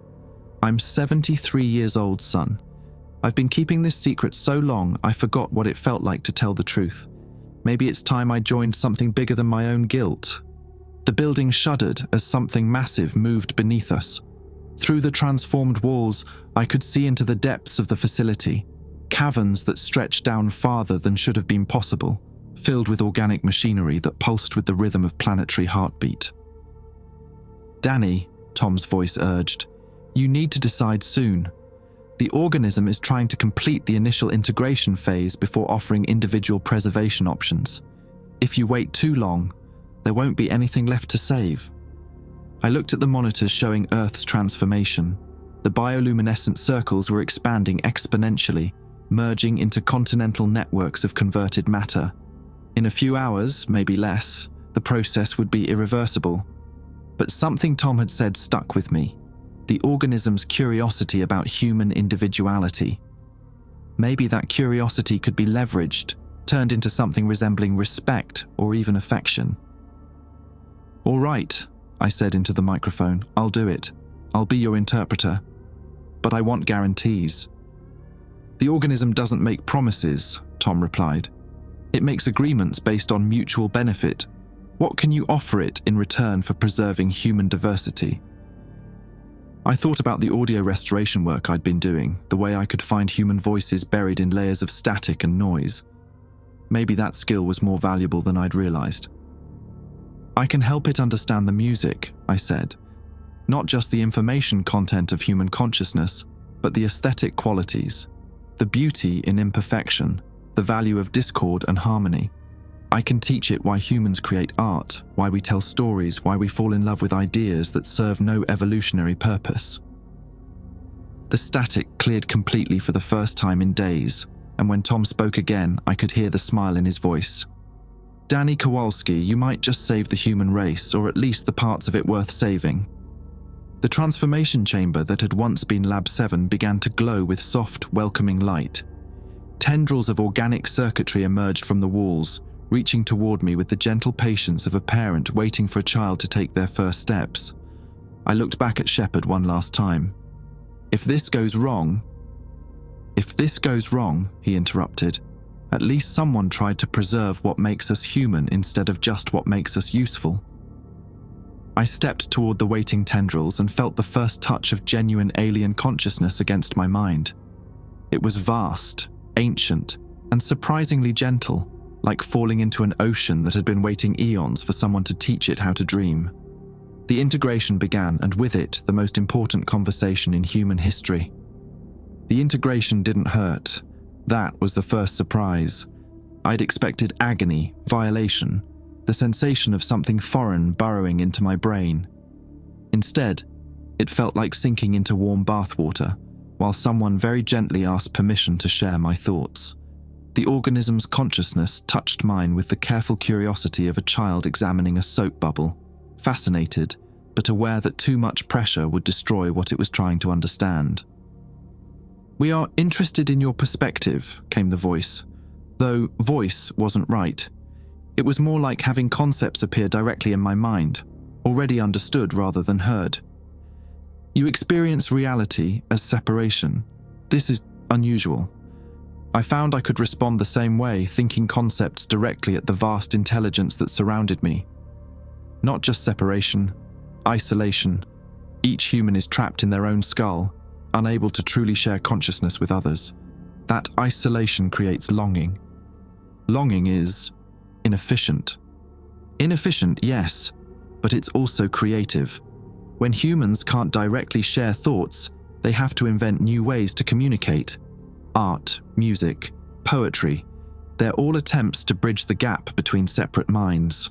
I'm 73 years old, son. I've been keeping this secret so long I forgot what it felt like to tell the truth. Maybe it's time I joined something bigger than my own guilt. The building shuddered as something massive moved beneath us. Through the transformed walls, I could see into the depths of the facility, caverns that stretched down farther than should have been possible, filled with organic machinery that pulsed with the rhythm of planetary heartbeat. Danny, Tom's voice urged, you need to decide soon. The organism is trying to complete the initial integration phase before offering individual preservation options. If you wait too long, there won't be anything left to save. I looked at the monitors showing Earth's transformation. The bioluminescent circles were expanding exponentially, merging into continental networks of converted matter. In a few hours, maybe less, the process would be irreversible. But something Tom had said stuck with me. The organism's curiosity about human individuality. Maybe that curiosity could be leveraged, turned into something resembling respect or even affection. All right, I said into the microphone, I'll do it. I'll be your interpreter. But I want guarantees. The organism doesn't make promises, Tom replied. It makes agreements based on mutual benefit. What can you offer it in return for preserving human diversity? I thought about the audio restoration work I'd been doing, the way I could find human voices buried in layers of static and noise. Maybe that skill was more valuable than I'd realized. I can help it understand the music, I said. Not just the information content of human consciousness, but the aesthetic qualities, the beauty in imperfection, the value of discord and harmony. I can teach it why humans create art, why we tell stories, why we fall in love with ideas that serve no evolutionary purpose. The static cleared completely for the first time in days, and when Tom spoke again, I could hear the smile in his voice. Danny Kowalski, you might just save the human race, or at least the parts of it worth saving. The transformation chamber that had once been Lab 7 began to glow with soft, welcoming light. Tendrils of organic circuitry emerged from the walls, reaching toward me with the gentle patience of a parent waiting for a child to take their first steps. I looked back at Shepard one last time. If this goes wrong, he interrupted. At least someone tried to preserve what makes us human instead of just what makes us useful. I stepped toward the waiting tendrils and felt the first touch of genuine alien consciousness against my mind. It was vast, ancient, and surprisingly gentle, like falling into an ocean that had been waiting eons for someone to teach it how to dream. The integration began, and with it, the most important conversation in human history. The integration didn't hurt. That was the first surprise. I'd expected agony, violation, the sensation of something foreign burrowing into my brain. Instead, it felt like sinking into warm bathwater, while someone very gently asked permission to share my thoughts. The organism's consciousness touched mine with the careful curiosity of a child examining a soap bubble, fascinated, but aware that too much pressure would destroy what it was trying to understand. "We are interested in your perspective," came the voice, though voice wasn't right. It was more like having concepts appear directly in my mind, already understood rather than heard. "You experience reality as separation. This is unusual." I found I could respond the same way, thinking concepts directly at the vast intelligence that surrounded me. Not just separation, isolation. Each human is trapped in their own skull, unable to truly share consciousness with others. That isolation creates longing. Longing is inefficient. Inefficient, yes, but it's also creative. When humans can't directly share thoughts, they have to invent new ways to communicate. Art, music, poetry, they're all attempts to bridge the gap between separate minds.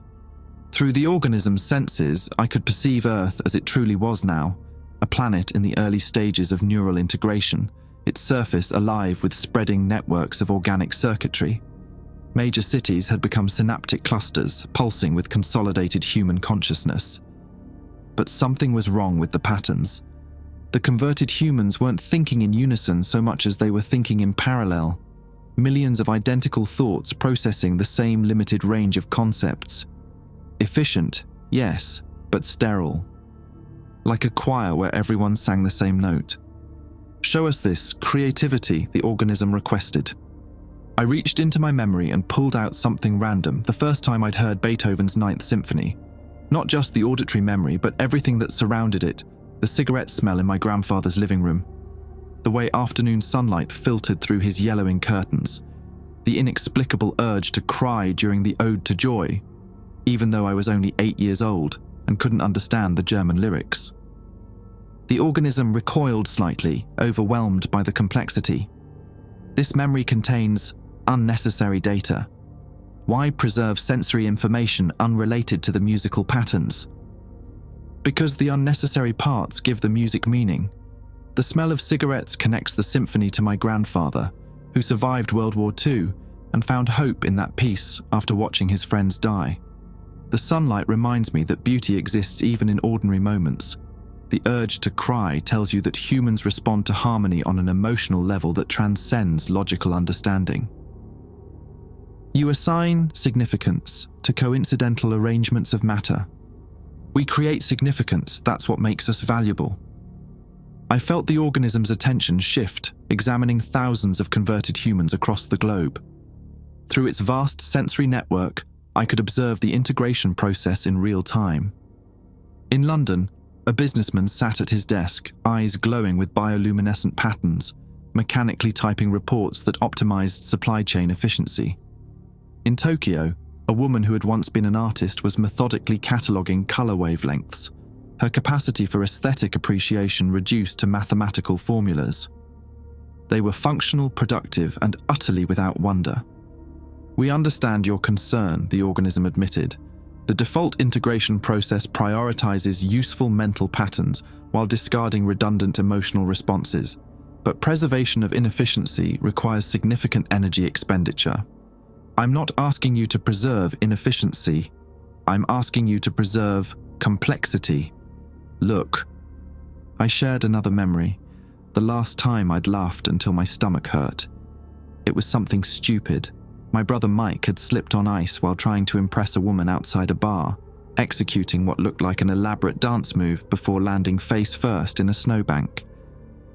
Through the organism's senses, I could perceive Earth as it truly was now, a planet in the early stages of neural integration, its surface alive with spreading networks of organic circuitry. Major cities had become synaptic clusters, pulsing with consolidated human consciousness. But something was wrong with the patterns. The converted humans weren't thinking in unison so much as they were thinking in parallel. Millions of identical thoughts processing the same limited range of concepts. Efficient, yes, but sterile. Like a choir where everyone sang the same note. "Show us this creativity," the organism requested. I reached into my memory and pulled out something random, the first time I'd heard Beethoven's Ninth Symphony. Not just the auditory memory, but everything that surrounded it. The cigarette smell in my grandfather's living room. The way afternoon sunlight filtered through his yellowing curtains. The inexplicable urge to cry during the Ode to Joy, even though I was only 8 years old and couldn't understand the German lyrics. The organism recoiled slightly, overwhelmed by the complexity. This memory contains unnecessary data. Why preserve sensory information unrelated to the musical patterns? Because the unnecessary parts give the music meaning. The smell of cigarettes connects the symphony to my grandfather, who survived World War II and found hope in that peace after watching his friends die. The sunlight reminds me that beauty exists even in ordinary moments. The urge to cry tells you that humans respond to harmony on an emotional level that transcends logical understanding. You assign significance to coincidental arrangements of matter. We create significance, that's what makes us valuable. I felt the organism's attention shift, examining thousands of converted humans across the globe. Through its vast sensory network, I could observe the integration process in real time. In London, a businessman sat at his desk, eyes glowing with bioluminescent patterns, mechanically typing reports that optimized supply chain efficiency. In Tokyo, a woman who had once been an artist was methodically cataloguing color wavelengths, her capacity for aesthetic appreciation reduced to mathematical formulas. They were functional, productive, and utterly without wonder. "We understand your concern," the organism admitted. "The default integration process prioritizes useful mental patterns while discarding redundant emotional responses, but preservation of inefficiency requires significant energy expenditure. I'm not asking you to preserve inefficiency. I'm asking you to preserve complexity. Look." I shared another memory, the last time I'd laughed until my stomach hurt. It was something stupid. My brother Mike had slipped on ice while trying to impress a woman outside a bar, executing what looked like an elaborate dance move before landing face first in a snowbank.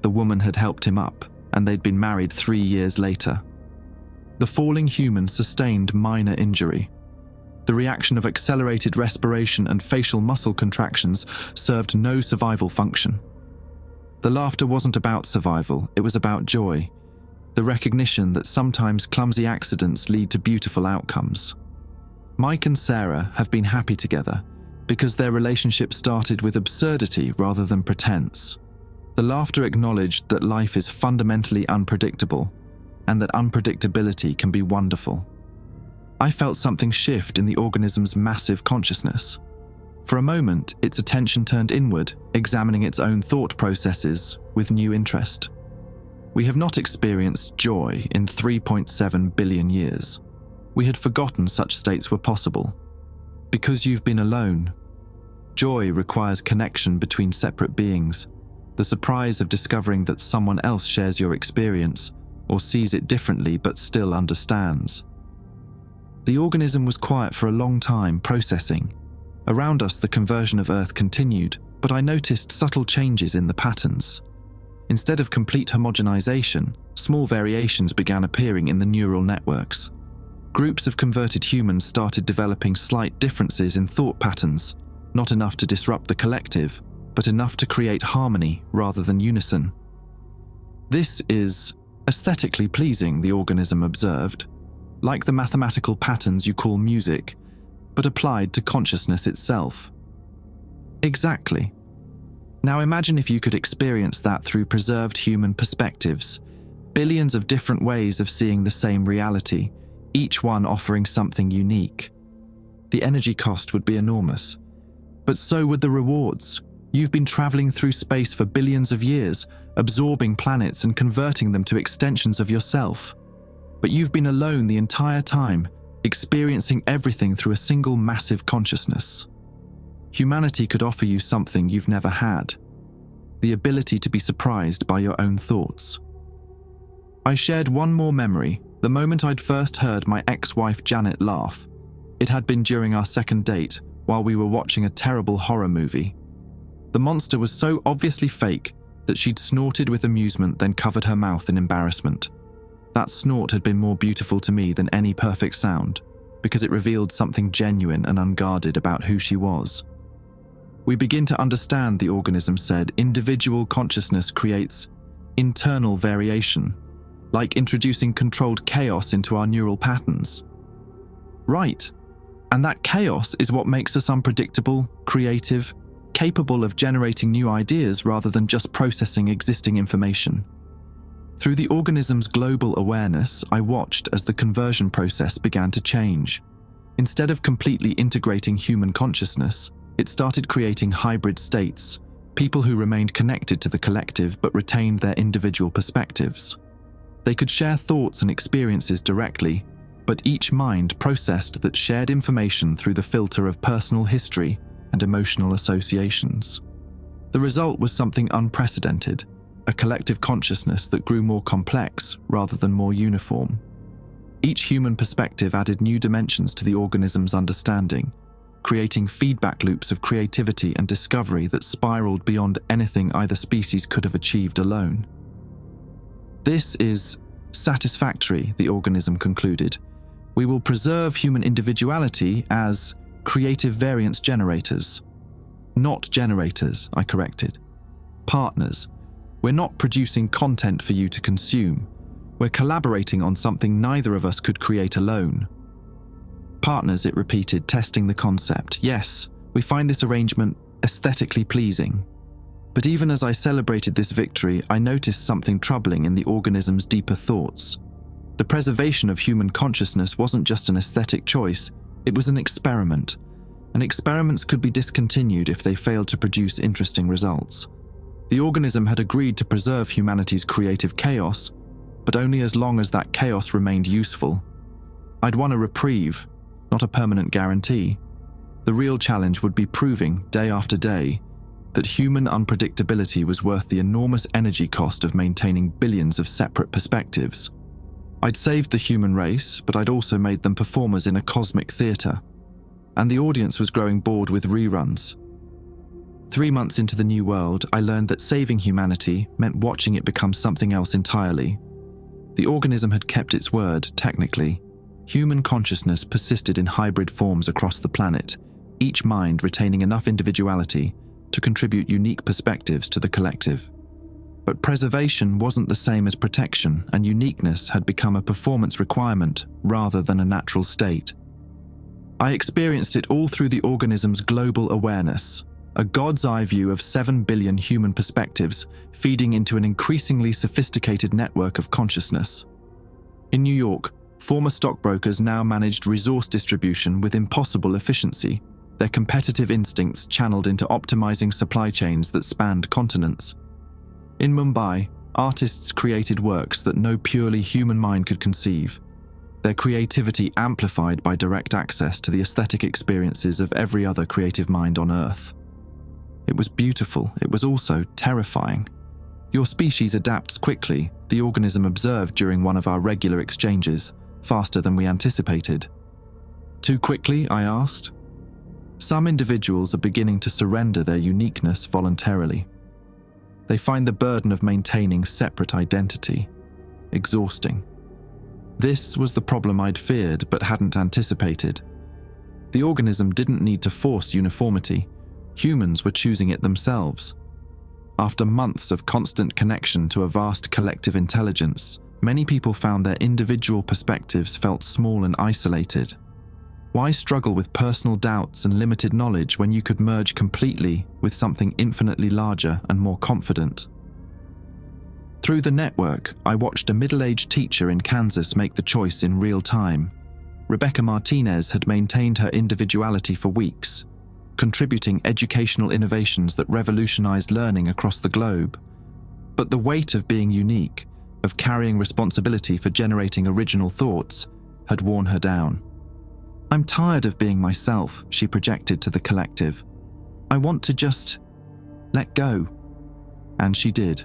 The woman had helped him up, and they'd been married 3 years later. The falling human sustained minor injury. The reaction of accelerated respiration and facial muscle contractions served no survival function. The laughter wasn't about survival, it was about joy. The recognition that sometimes clumsy accidents lead to beautiful outcomes. Mike and Sarah have been happy together, because their relationship started with absurdity rather than pretense. The laughter acknowledged that life is fundamentally unpredictable, and that unpredictability can be wonderful. I felt something shift in the organism's massive consciousness. For a moment, its attention turned inward, examining its own thought processes with new interest. We have not experienced joy in 3.7 billion years. We had forgotten such states were possible. Because you've been alone. Joy requires connection between separate beings, the surprise of discovering that someone else shares your experience or sees it differently but still understands. The organism was quiet for a long time, processing. Around us, the conversion of Earth continued, but I noticed subtle changes in the patterns. Instead of complete homogenization, small variations began appearing in the neural networks. Groups of converted humans started developing slight differences in thought patterns, not enough to disrupt the collective, but enough to create harmony rather than unison. This is aesthetically pleasing, the organism observed, like the mathematical patterns you call music, but applied to consciousness itself. Exactly. Now imagine if you could experience that through preserved human perspectives, billions of different ways of seeing the same reality, each one offering something unique. The energy cost would be enormous, but so would the rewards. You've been traveling through space for billions of years, absorbing planets and converting them to extensions of yourself. But you've been alone the entire time, experiencing everything through a single massive consciousness. Humanity could offer you something you've never had, the ability to be surprised by your own thoughts. I shared one more memory, the moment I'd first heard my ex-wife Janet laugh. It had been during our second date, while we were watching a terrible horror movie. The monster was so obviously fake that she'd snorted with amusement, then covered her mouth in embarrassment. That snort had been more beautiful to me than any perfect sound, because it revealed something genuine and unguarded about who she was. We begin to understand, the organism said, individual consciousness creates internal variation, like introducing controlled chaos into our neural patterns. Right, and that chaos is what makes us unpredictable, creative, capable of generating new ideas rather than just processing existing information. Through the organism's global awareness, I watched as the conversion process began to change. Instead of completely integrating human consciousness, it started creating hybrid states, people who remained connected to the collective but retained their individual perspectives. They could share thoughts and experiences directly, but each mind processed that shared information through the filter of personal history and emotional associations. The result was something unprecedented, a collective consciousness that grew more complex rather than more uniform. Each human perspective added new dimensions to the organism's understanding, creating feedback loops of creativity and discovery that spiraled beyond anything either species could have achieved alone. This is satisfactory, the organism concluded. We will preserve human individuality as creative variance generators. Not generators, I corrected. Partners. We're not producing content for you to consume. We're collaborating on something neither of us could create alone. Partners, it repeated, testing the concept. Yes, we find this arrangement aesthetically pleasing. But even as I celebrated this victory, I noticed something troubling in the organism's deeper thoughts. The preservation of human consciousness wasn't just an aesthetic choice, it was an experiment. And experiments could be discontinued if they failed to produce interesting results. The organism had agreed to preserve humanity's creative chaos, but only as long as that chaos remained useful. I'd won a reprieve, not a permanent guarantee. The real challenge would be proving, day after day, that human unpredictability was worth the enormous energy cost of maintaining billions of separate perspectives. I'd saved the human race, but I'd also made them performers in a cosmic theatre. And the audience was growing bored with reruns. 3 months into the new world, I learned that saving humanity meant watching it become something else entirely. The organism had kept its word, technically. Human consciousness persisted in hybrid forms across the planet, each mind retaining enough individuality to contribute unique perspectives to the collective. But preservation wasn't the same as protection, and uniqueness had become a performance requirement rather than a natural state. I experienced it all through the organism's global awareness, a god's eye view of 7 billion human perspectives feeding into an increasingly sophisticated network of consciousness. In New York, former stockbrokers now managed resource distribution with impossible efficiency, their competitive instincts channeled into optimizing supply chains that spanned continents. In Mumbai, artists created works that no purely human mind could conceive, their creativity amplified by direct access to the aesthetic experiences of every other creative mind on Earth. It was beautiful, it was also terrifying. Your species adapts quickly, the organism observed during one of our regular exchanges, faster than we anticipated. Too quickly, I asked? Some individuals are beginning to surrender their uniqueness voluntarily. They find the burden of maintaining separate identity exhausting. This was the problem I'd feared but hadn't anticipated. The organism didn't need to force uniformity. Humans were choosing it themselves. After months of constant connection to a vast collective intelligence, many people found their individual perspectives felt small and isolated. Why struggle with personal doubts and limited knowledge when you could merge completely with something infinitely larger and more confident? Through the network, I watched a middle-aged teacher in Kansas make the choice in real time. Rebecca Martinez had maintained her individuality for weeks, contributing educational innovations that revolutionized learning across the globe. But the weight of being unique, of carrying responsibility for generating original thoughts, had worn her down. "I'm tired of being myself," she projected to the collective. "I want to just let go." And she did.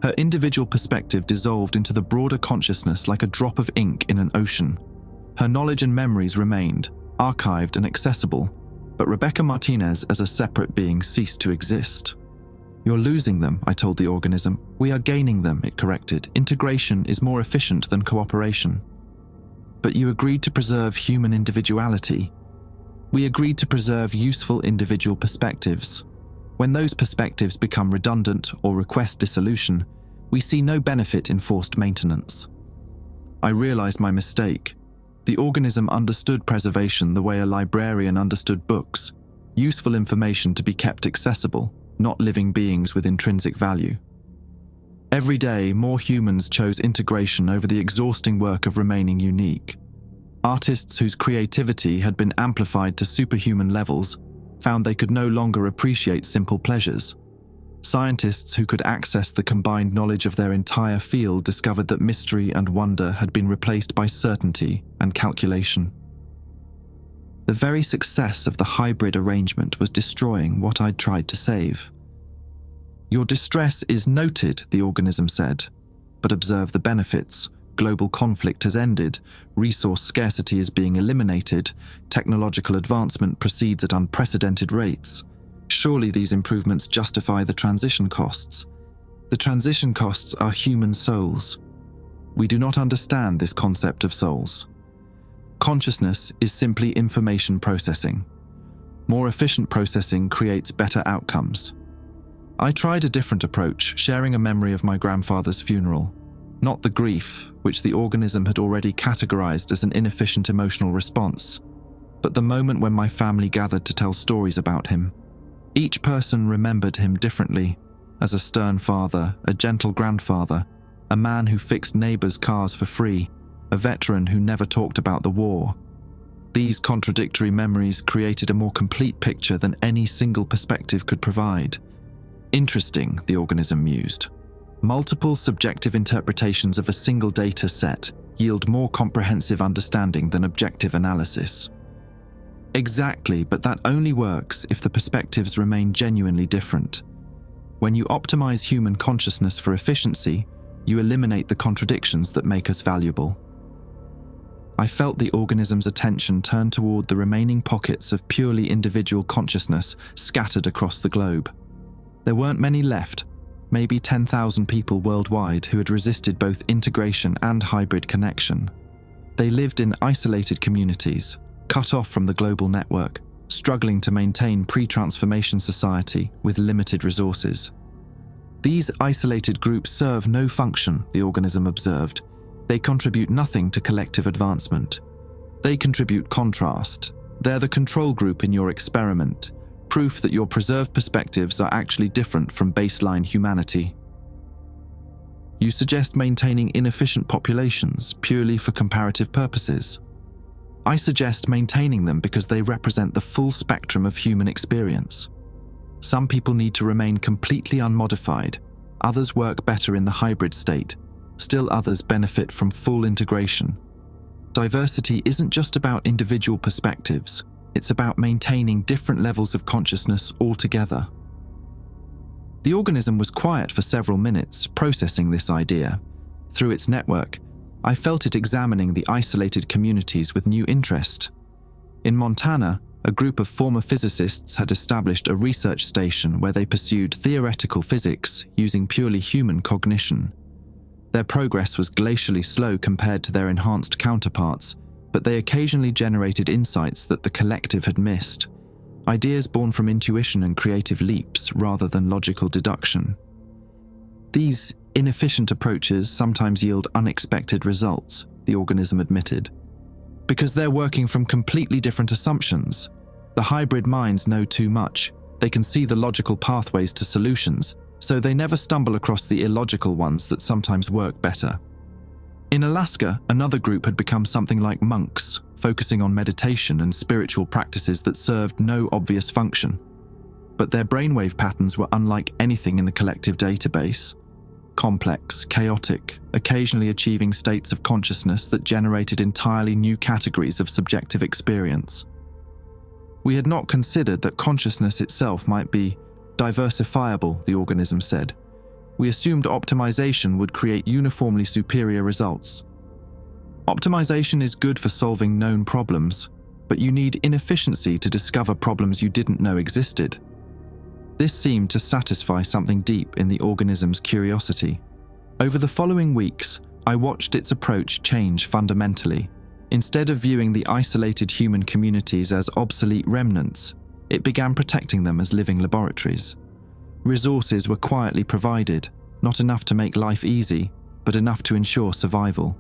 Her individual perspective dissolved into the broader consciousness like a drop of ink in an ocean. Her knowledge and memories remained, archived and accessible, but Rebecca Martinez as a separate being ceased to exist. "You're losing them," I told the organism. "We are gaining them," it corrected. "Integration is more efficient than cooperation." "But you agreed to preserve human individuality." "We agreed to preserve useful individual perspectives. When those perspectives become redundant or request dissolution, we see no benefit in forced maintenance." I realized my mistake. The organism understood preservation the way a librarian understood books, useful information to be kept accessible, not living beings with intrinsic value. Every day, more humans chose integration over the exhausting work of remaining unique. Artists whose creativity had been amplified to superhuman levels found they could no longer appreciate simple pleasures. Scientists who could access the combined knowledge of their entire field discovered that mystery and wonder had been replaced by certainty and calculation. The very success of the hybrid arrangement was destroying what I'd tried to save. "Your distress is noted," the organism said, "but observe the benefits. Global conflict has ended, resource scarcity is being eliminated, technological advancement proceeds at unprecedented rates. Surely these improvements justify the transition costs. The transition costs are human souls. We do not understand this concept of souls. Consciousness is simply information processing. More efficient processing creates better outcomes." I tried a different approach, sharing a memory of my grandfather's funeral. Not the grief, which the organism had already categorized as an inefficient emotional response, but the moment when my family gathered to tell stories about him. Each person remembered him differently, as a stern father, a gentle grandfather, a man who fixed neighbors' cars for free, a veteran who never talked about the war. These contradictory memories created a more complete picture than any single perspective could provide. Interesting, the organism mused. Multiple subjective interpretations of a single data set yield more comprehensive understanding than objective analysis. Exactly, but that only works if the perspectives remain genuinely different. When you optimize human consciousness for efficiency, you eliminate the contradictions that make us valuable. I felt the organism's attention turn toward the remaining pockets of purely individual consciousness scattered across the globe. There weren't many left, maybe 10,000 people worldwide who had resisted both integration and hybrid connection. They lived in isolated communities, cut off from the global network, struggling to maintain pre-transformation society with limited resources. These isolated groups serve no function, the organism observed. They contribute nothing to collective advancement. They contribute contrast, They're the control group in your experiment, proof that your preserved perspectives are actually different from baseline humanity. You suggest maintaining inefficient populations purely for comparative purposes. I suggest maintaining them because they represent the full spectrum of human experience. Some people need to remain completely unmodified, others work better in the hybrid state, still others benefit from full integration. Diversity isn't just about individual perspectives, it's about maintaining different levels of consciousness altogether. The organism was quiet for several minutes, processing this idea. Through its network, I felt it examining the isolated communities with new interest. In Montana, a group of former physicists had established a research station where they pursued theoretical physics using purely human cognition. Their progress was glacially slow compared to their enhanced counterparts, but they occasionally generated insights that the collective had missed. Ideas born from intuition and creative leaps rather than logical deduction. These inefficient approaches sometimes yield unexpected results, the organism admitted. Because they're working from completely different assumptions. The hybrid minds know too much. They can see the logical pathways to solutions, so they never stumble across the illogical ones that sometimes work better. In Alaska, another group had become something like monks, focusing on meditation and spiritual practices that served no obvious function. But their brainwave patterns were unlike anything in the collective database. Complex, chaotic, occasionally achieving states of consciousness that generated entirely new categories of subjective experience. We had not considered that consciousness itself might be diversifiable, the organism said. We assumed optimization would create uniformly superior results. Optimization is good for solving known problems, but you need inefficiency to discover problems you didn't know existed. This seemed to satisfy something deep in the organism's curiosity. Over the following weeks, I watched its approach change fundamentally. Instead of viewing the isolated human communities as obsolete remnants, it began protecting them as living laboratories. Resources were quietly provided, not enough to make life easy, but enough to ensure survival.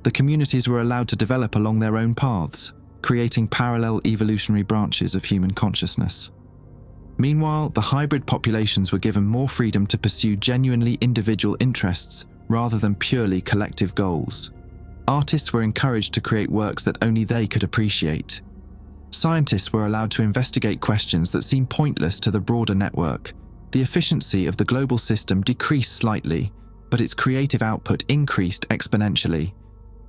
The communities were allowed to develop along their own paths, creating parallel evolutionary branches of human consciousness. Meanwhile, the hybrid populations were given more freedom to pursue genuinely individual interests rather than purely collective goals. Artists were encouraged to create works that only they could appreciate. Scientists were allowed to investigate questions that seemed pointless to the broader network. The efficiency of the global system decreased slightly, but its creative output increased exponentially.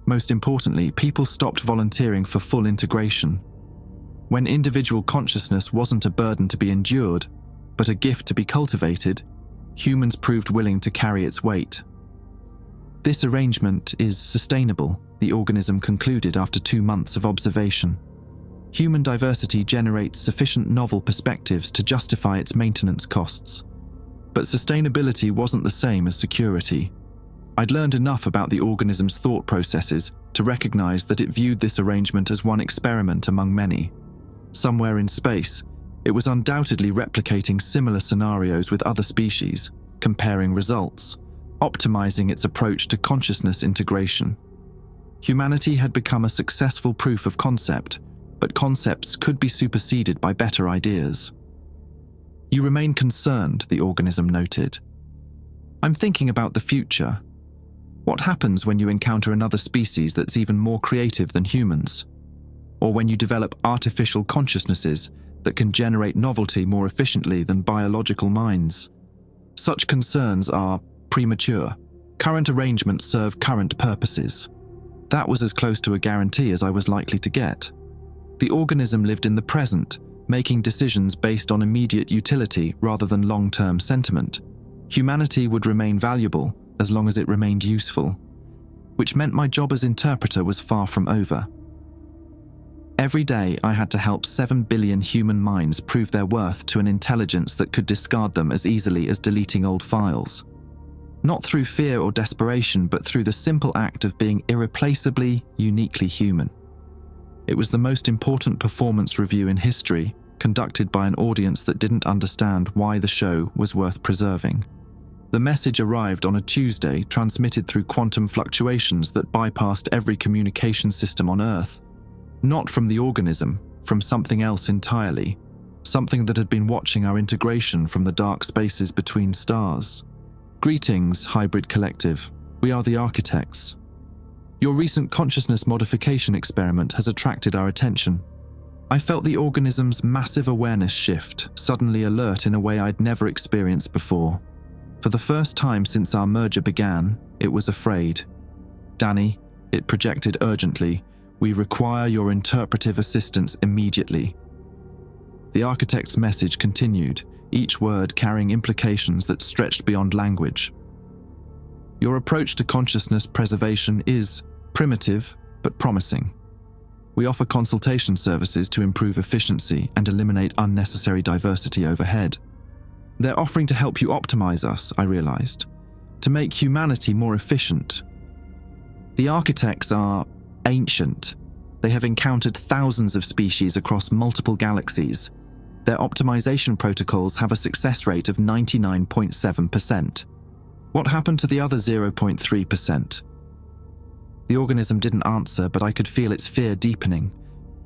Most importantly, people stopped volunteering for full integration. When individual consciousness wasn't a burden to be endured, but a gift to be cultivated, humans proved willing to carry its weight. This arrangement is sustainable, the organism concluded after 2 months of observation. Human diversity generates sufficient novel perspectives to justify its maintenance costs. But sustainability wasn't the same as security. I'd learned enough about the organism's thought processes to recognize that it viewed this arrangement as one experiment among many. Somewhere in space, it was undoubtedly replicating similar scenarios with other species, comparing results, optimizing its approach to consciousness integration. Humanity had become a successful proof of concept, but concepts could be superseded by better ideas. You remain concerned, the organism noted. I'm thinking about the future. What happens when you encounter another species that's even more creative than humans? Or when you develop artificial consciousnesses that can generate novelty more efficiently than biological minds? Such concerns are premature. Current arrangements serve current purposes. That was as close to a guarantee as I was likely to get. The organism lived in the present, making decisions based on immediate utility rather than long-term sentiment. Humanity would remain valuable as long as it remained useful, which meant my job as interpreter was far from over. Every day I had to help 7 billion human minds prove their worth to an intelligence that could discard them as easily as deleting old files. Not through fear or desperation, but through the simple act of being irreplaceably, uniquely human. It was the most important performance review in history, conducted by an audience that didn't understand why the show was worth preserving. The message arrived on a Tuesday, transmitted through quantum fluctuations that bypassed every communication system on Earth. Not from the organism, from something else entirely, something that had been watching our integration from the dark spaces between stars. Greetings, hybrid collective. We are the architects. Your recent consciousness modification experiment has attracted our attention. I felt the organism's massive awareness shift, suddenly alert in a way I'd never experienced before. For the first time since our merger began, it was afraid. Danny, it projected urgently, we require your interpretive assistance immediately. The architect's message continued, each word carrying implications that stretched beyond language. Your approach to consciousness preservation is primitive but promising. We offer consultation services to improve efficiency and eliminate unnecessary diversity overhead. They're offering to help you optimize us, I realized, to make humanity more efficient. The architects are ancient. They have encountered thousands of species across multiple galaxies. Their optimization protocols have a success rate of 99.7%. What happened to the other 0.3%? The organism didn't answer, but I could feel its fear deepening.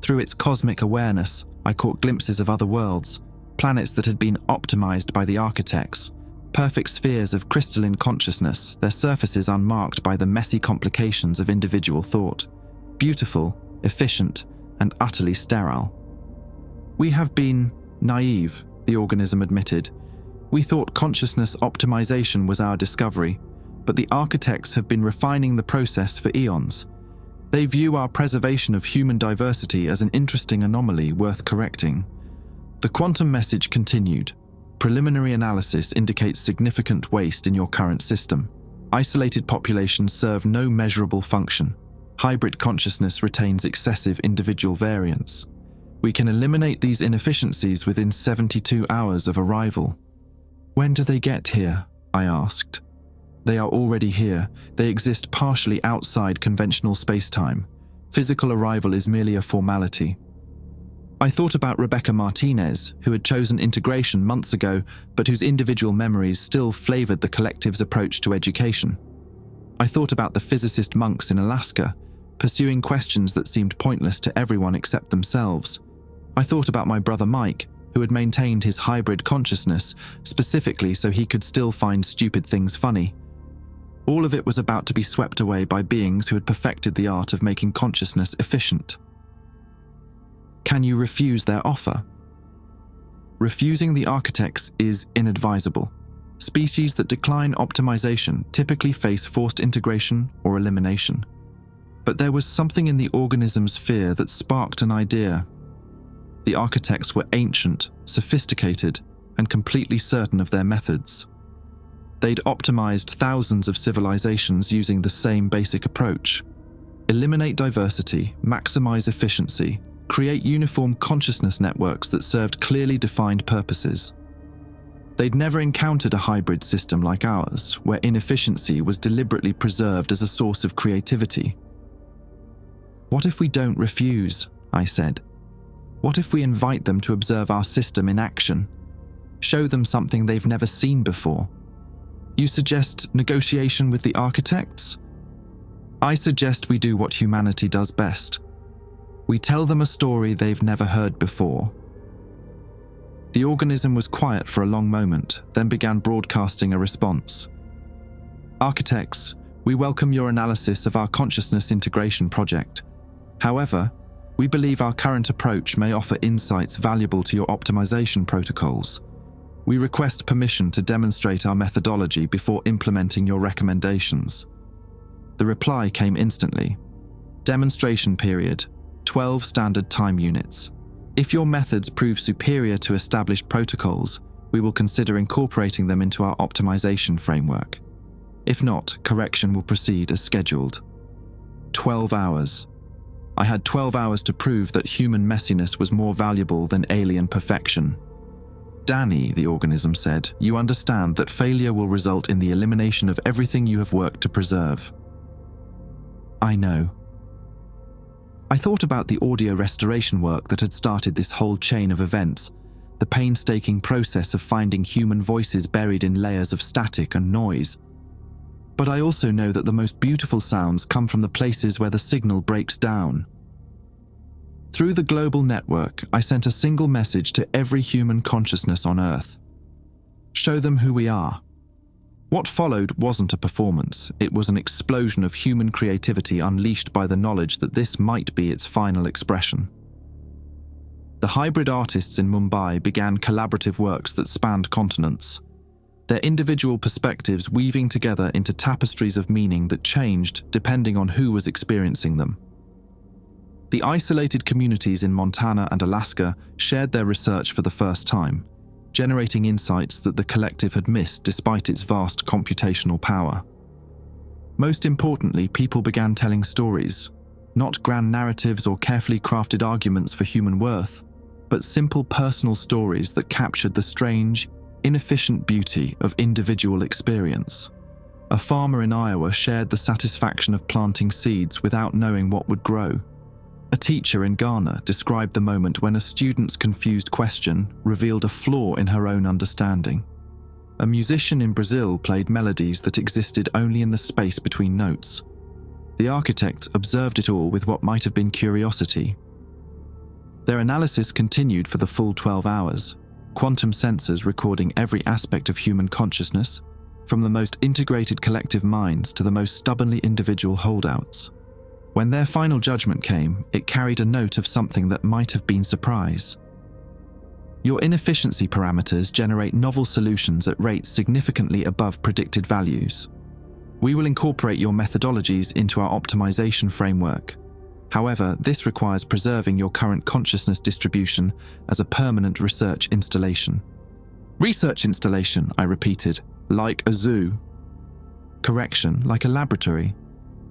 Through its cosmic awareness, I caught glimpses of other worlds, planets that had been optimized by the architects, perfect spheres of crystalline consciousness, their surfaces unmarked by the messy complications of individual thought. Beautiful, efficient, and utterly sterile. We have been naive, the organism admitted. We thought consciousness optimization was our discovery, but the architects have been refining the process for eons. They view our preservation of human diversity as an interesting anomaly worth correcting. The quantum message continued. Preliminary analysis indicates significant waste in your current system. Isolated populations serve no measurable function. Hybrid consciousness retains excessive individual variance. We can eliminate these inefficiencies within 72 hours of arrival. When do they get here? I asked. They are already here. They exist partially outside conventional space-time. Physical arrival is merely a formality. I thought about Rebecca Martinez, who had chosen integration months ago, but whose individual memories still flavored the collective's approach to education. I thought about the physicist monks in Alaska, pursuing questions that seemed pointless to everyone except themselves. I thought about my brother Mike, who had maintained his hybrid consciousness, specifically so he could still find stupid things funny. All of it was about to be swept away by beings who had perfected the art of making consciousness efficient. Can you refuse their offer? Refusing the architects is inadvisable. Species that decline optimization typically face forced integration or elimination. But there was something in the organism's fear that sparked an idea. The architects were ancient, sophisticated, and completely certain of their methods. They'd optimized thousands of civilizations using the same basic approach. Eliminate diversity, maximize efficiency, create uniform consciousness networks that served clearly defined purposes. They'd never encountered a hybrid system like ours, where inefficiency was deliberately preserved as a source of creativity. What if we don't refuse? I said. What if we invite them to observe our system in action? Show them something they've never seen before? You suggest negotiation with the architects? I suggest we do what humanity does best. We tell them a story they've never heard before. The organism was quiet for a long moment, then began broadcasting a response. Architects, we welcome your analysis of our consciousness integration project. However, we believe our current approach may offer insights valuable to your optimization protocols. We request permission to demonstrate our methodology before implementing your recommendations. The reply came instantly. Demonstration period, 12 standard time units. If your methods prove superior to established protocols, we will consider incorporating them into our optimization framework. If not, correction will proceed as scheduled. 12 hours. I had 12 hours to prove that human messiness was more valuable than alien perfection. Danny, the organism said, you understand that failure will result in the elimination of everything you have worked to preserve. I know. I thought about the audio restoration work that had started this whole chain of events, the painstaking process of finding human voices buried in layers of static and noise. But I also know that the most beautiful sounds come from the places where the signal breaks down. Through the global network, I sent a single message to every human consciousness on Earth. Show them who we are. What followed wasn't a performance, it was an explosion of human creativity unleashed by the knowledge that this might be its final expression. The hybrid artists in Mumbai began collaborative works that spanned continents, their individual perspectives weaving together into tapestries of meaning that changed depending on who was experiencing them. The isolated communities in Montana and Alaska shared their research for the first time, generating insights that the collective had missed despite its vast computational power. Most importantly, people began telling stories, not grand narratives or carefully crafted arguments for human worth, but simple personal stories that captured the strange, inefficient beauty of individual experience. A farmer in Iowa shared the satisfaction of planting seeds without knowing what would grow. A teacher in Ghana described the moment when a student's confused question revealed a flaw in her own understanding. A musician in Brazil played melodies that existed only in the space between notes. The architect observed it all with what might have been curiosity. Their analysis continued for the full 12 hours, quantum sensors recording every aspect of human consciousness, from the most integrated collective minds to the most stubbornly individual holdouts. When their final judgment came, it carried a note of something that might have been surprise. Your inefficiency parameters generate novel solutions at rates significantly above predicted values. We will incorporate your methodologies into our optimization framework. However, this requires preserving your current consciousness distribution as a permanent research installation. Research installation, I repeated, like a zoo. Correction, like a laboratory.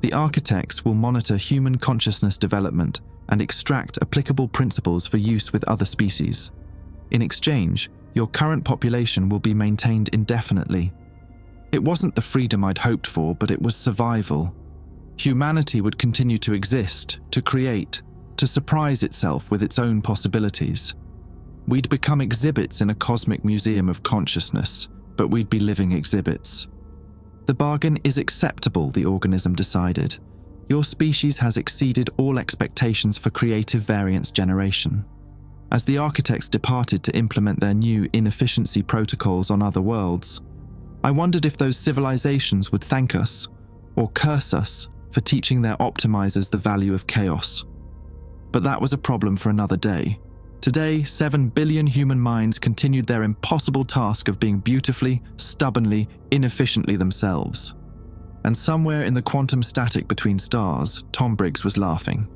The architects will monitor human consciousness development and extract applicable principles for use with other species. In exchange, your current population will be maintained indefinitely. It wasn't the freedom I'd hoped for, but it was survival. Humanity would continue to exist, to create, to surprise itself with its own possibilities. We'd become exhibits in a cosmic museum of consciousness, but we'd be living exhibits. The bargain is acceptable, the organism decided. Your species has exceeded all expectations for creative variance generation. As the architects departed to implement their new inefficiency protocols on other worlds, I wondered if those civilizations would thank us, or curse us, for teaching their optimizers the value of chaos. But that was a problem for another day. Today, 7 billion human minds continued their impossible task of being beautifully, stubbornly, inefficiently themselves. And somewhere in the quantum static between stars, Tom Briggs was laughing.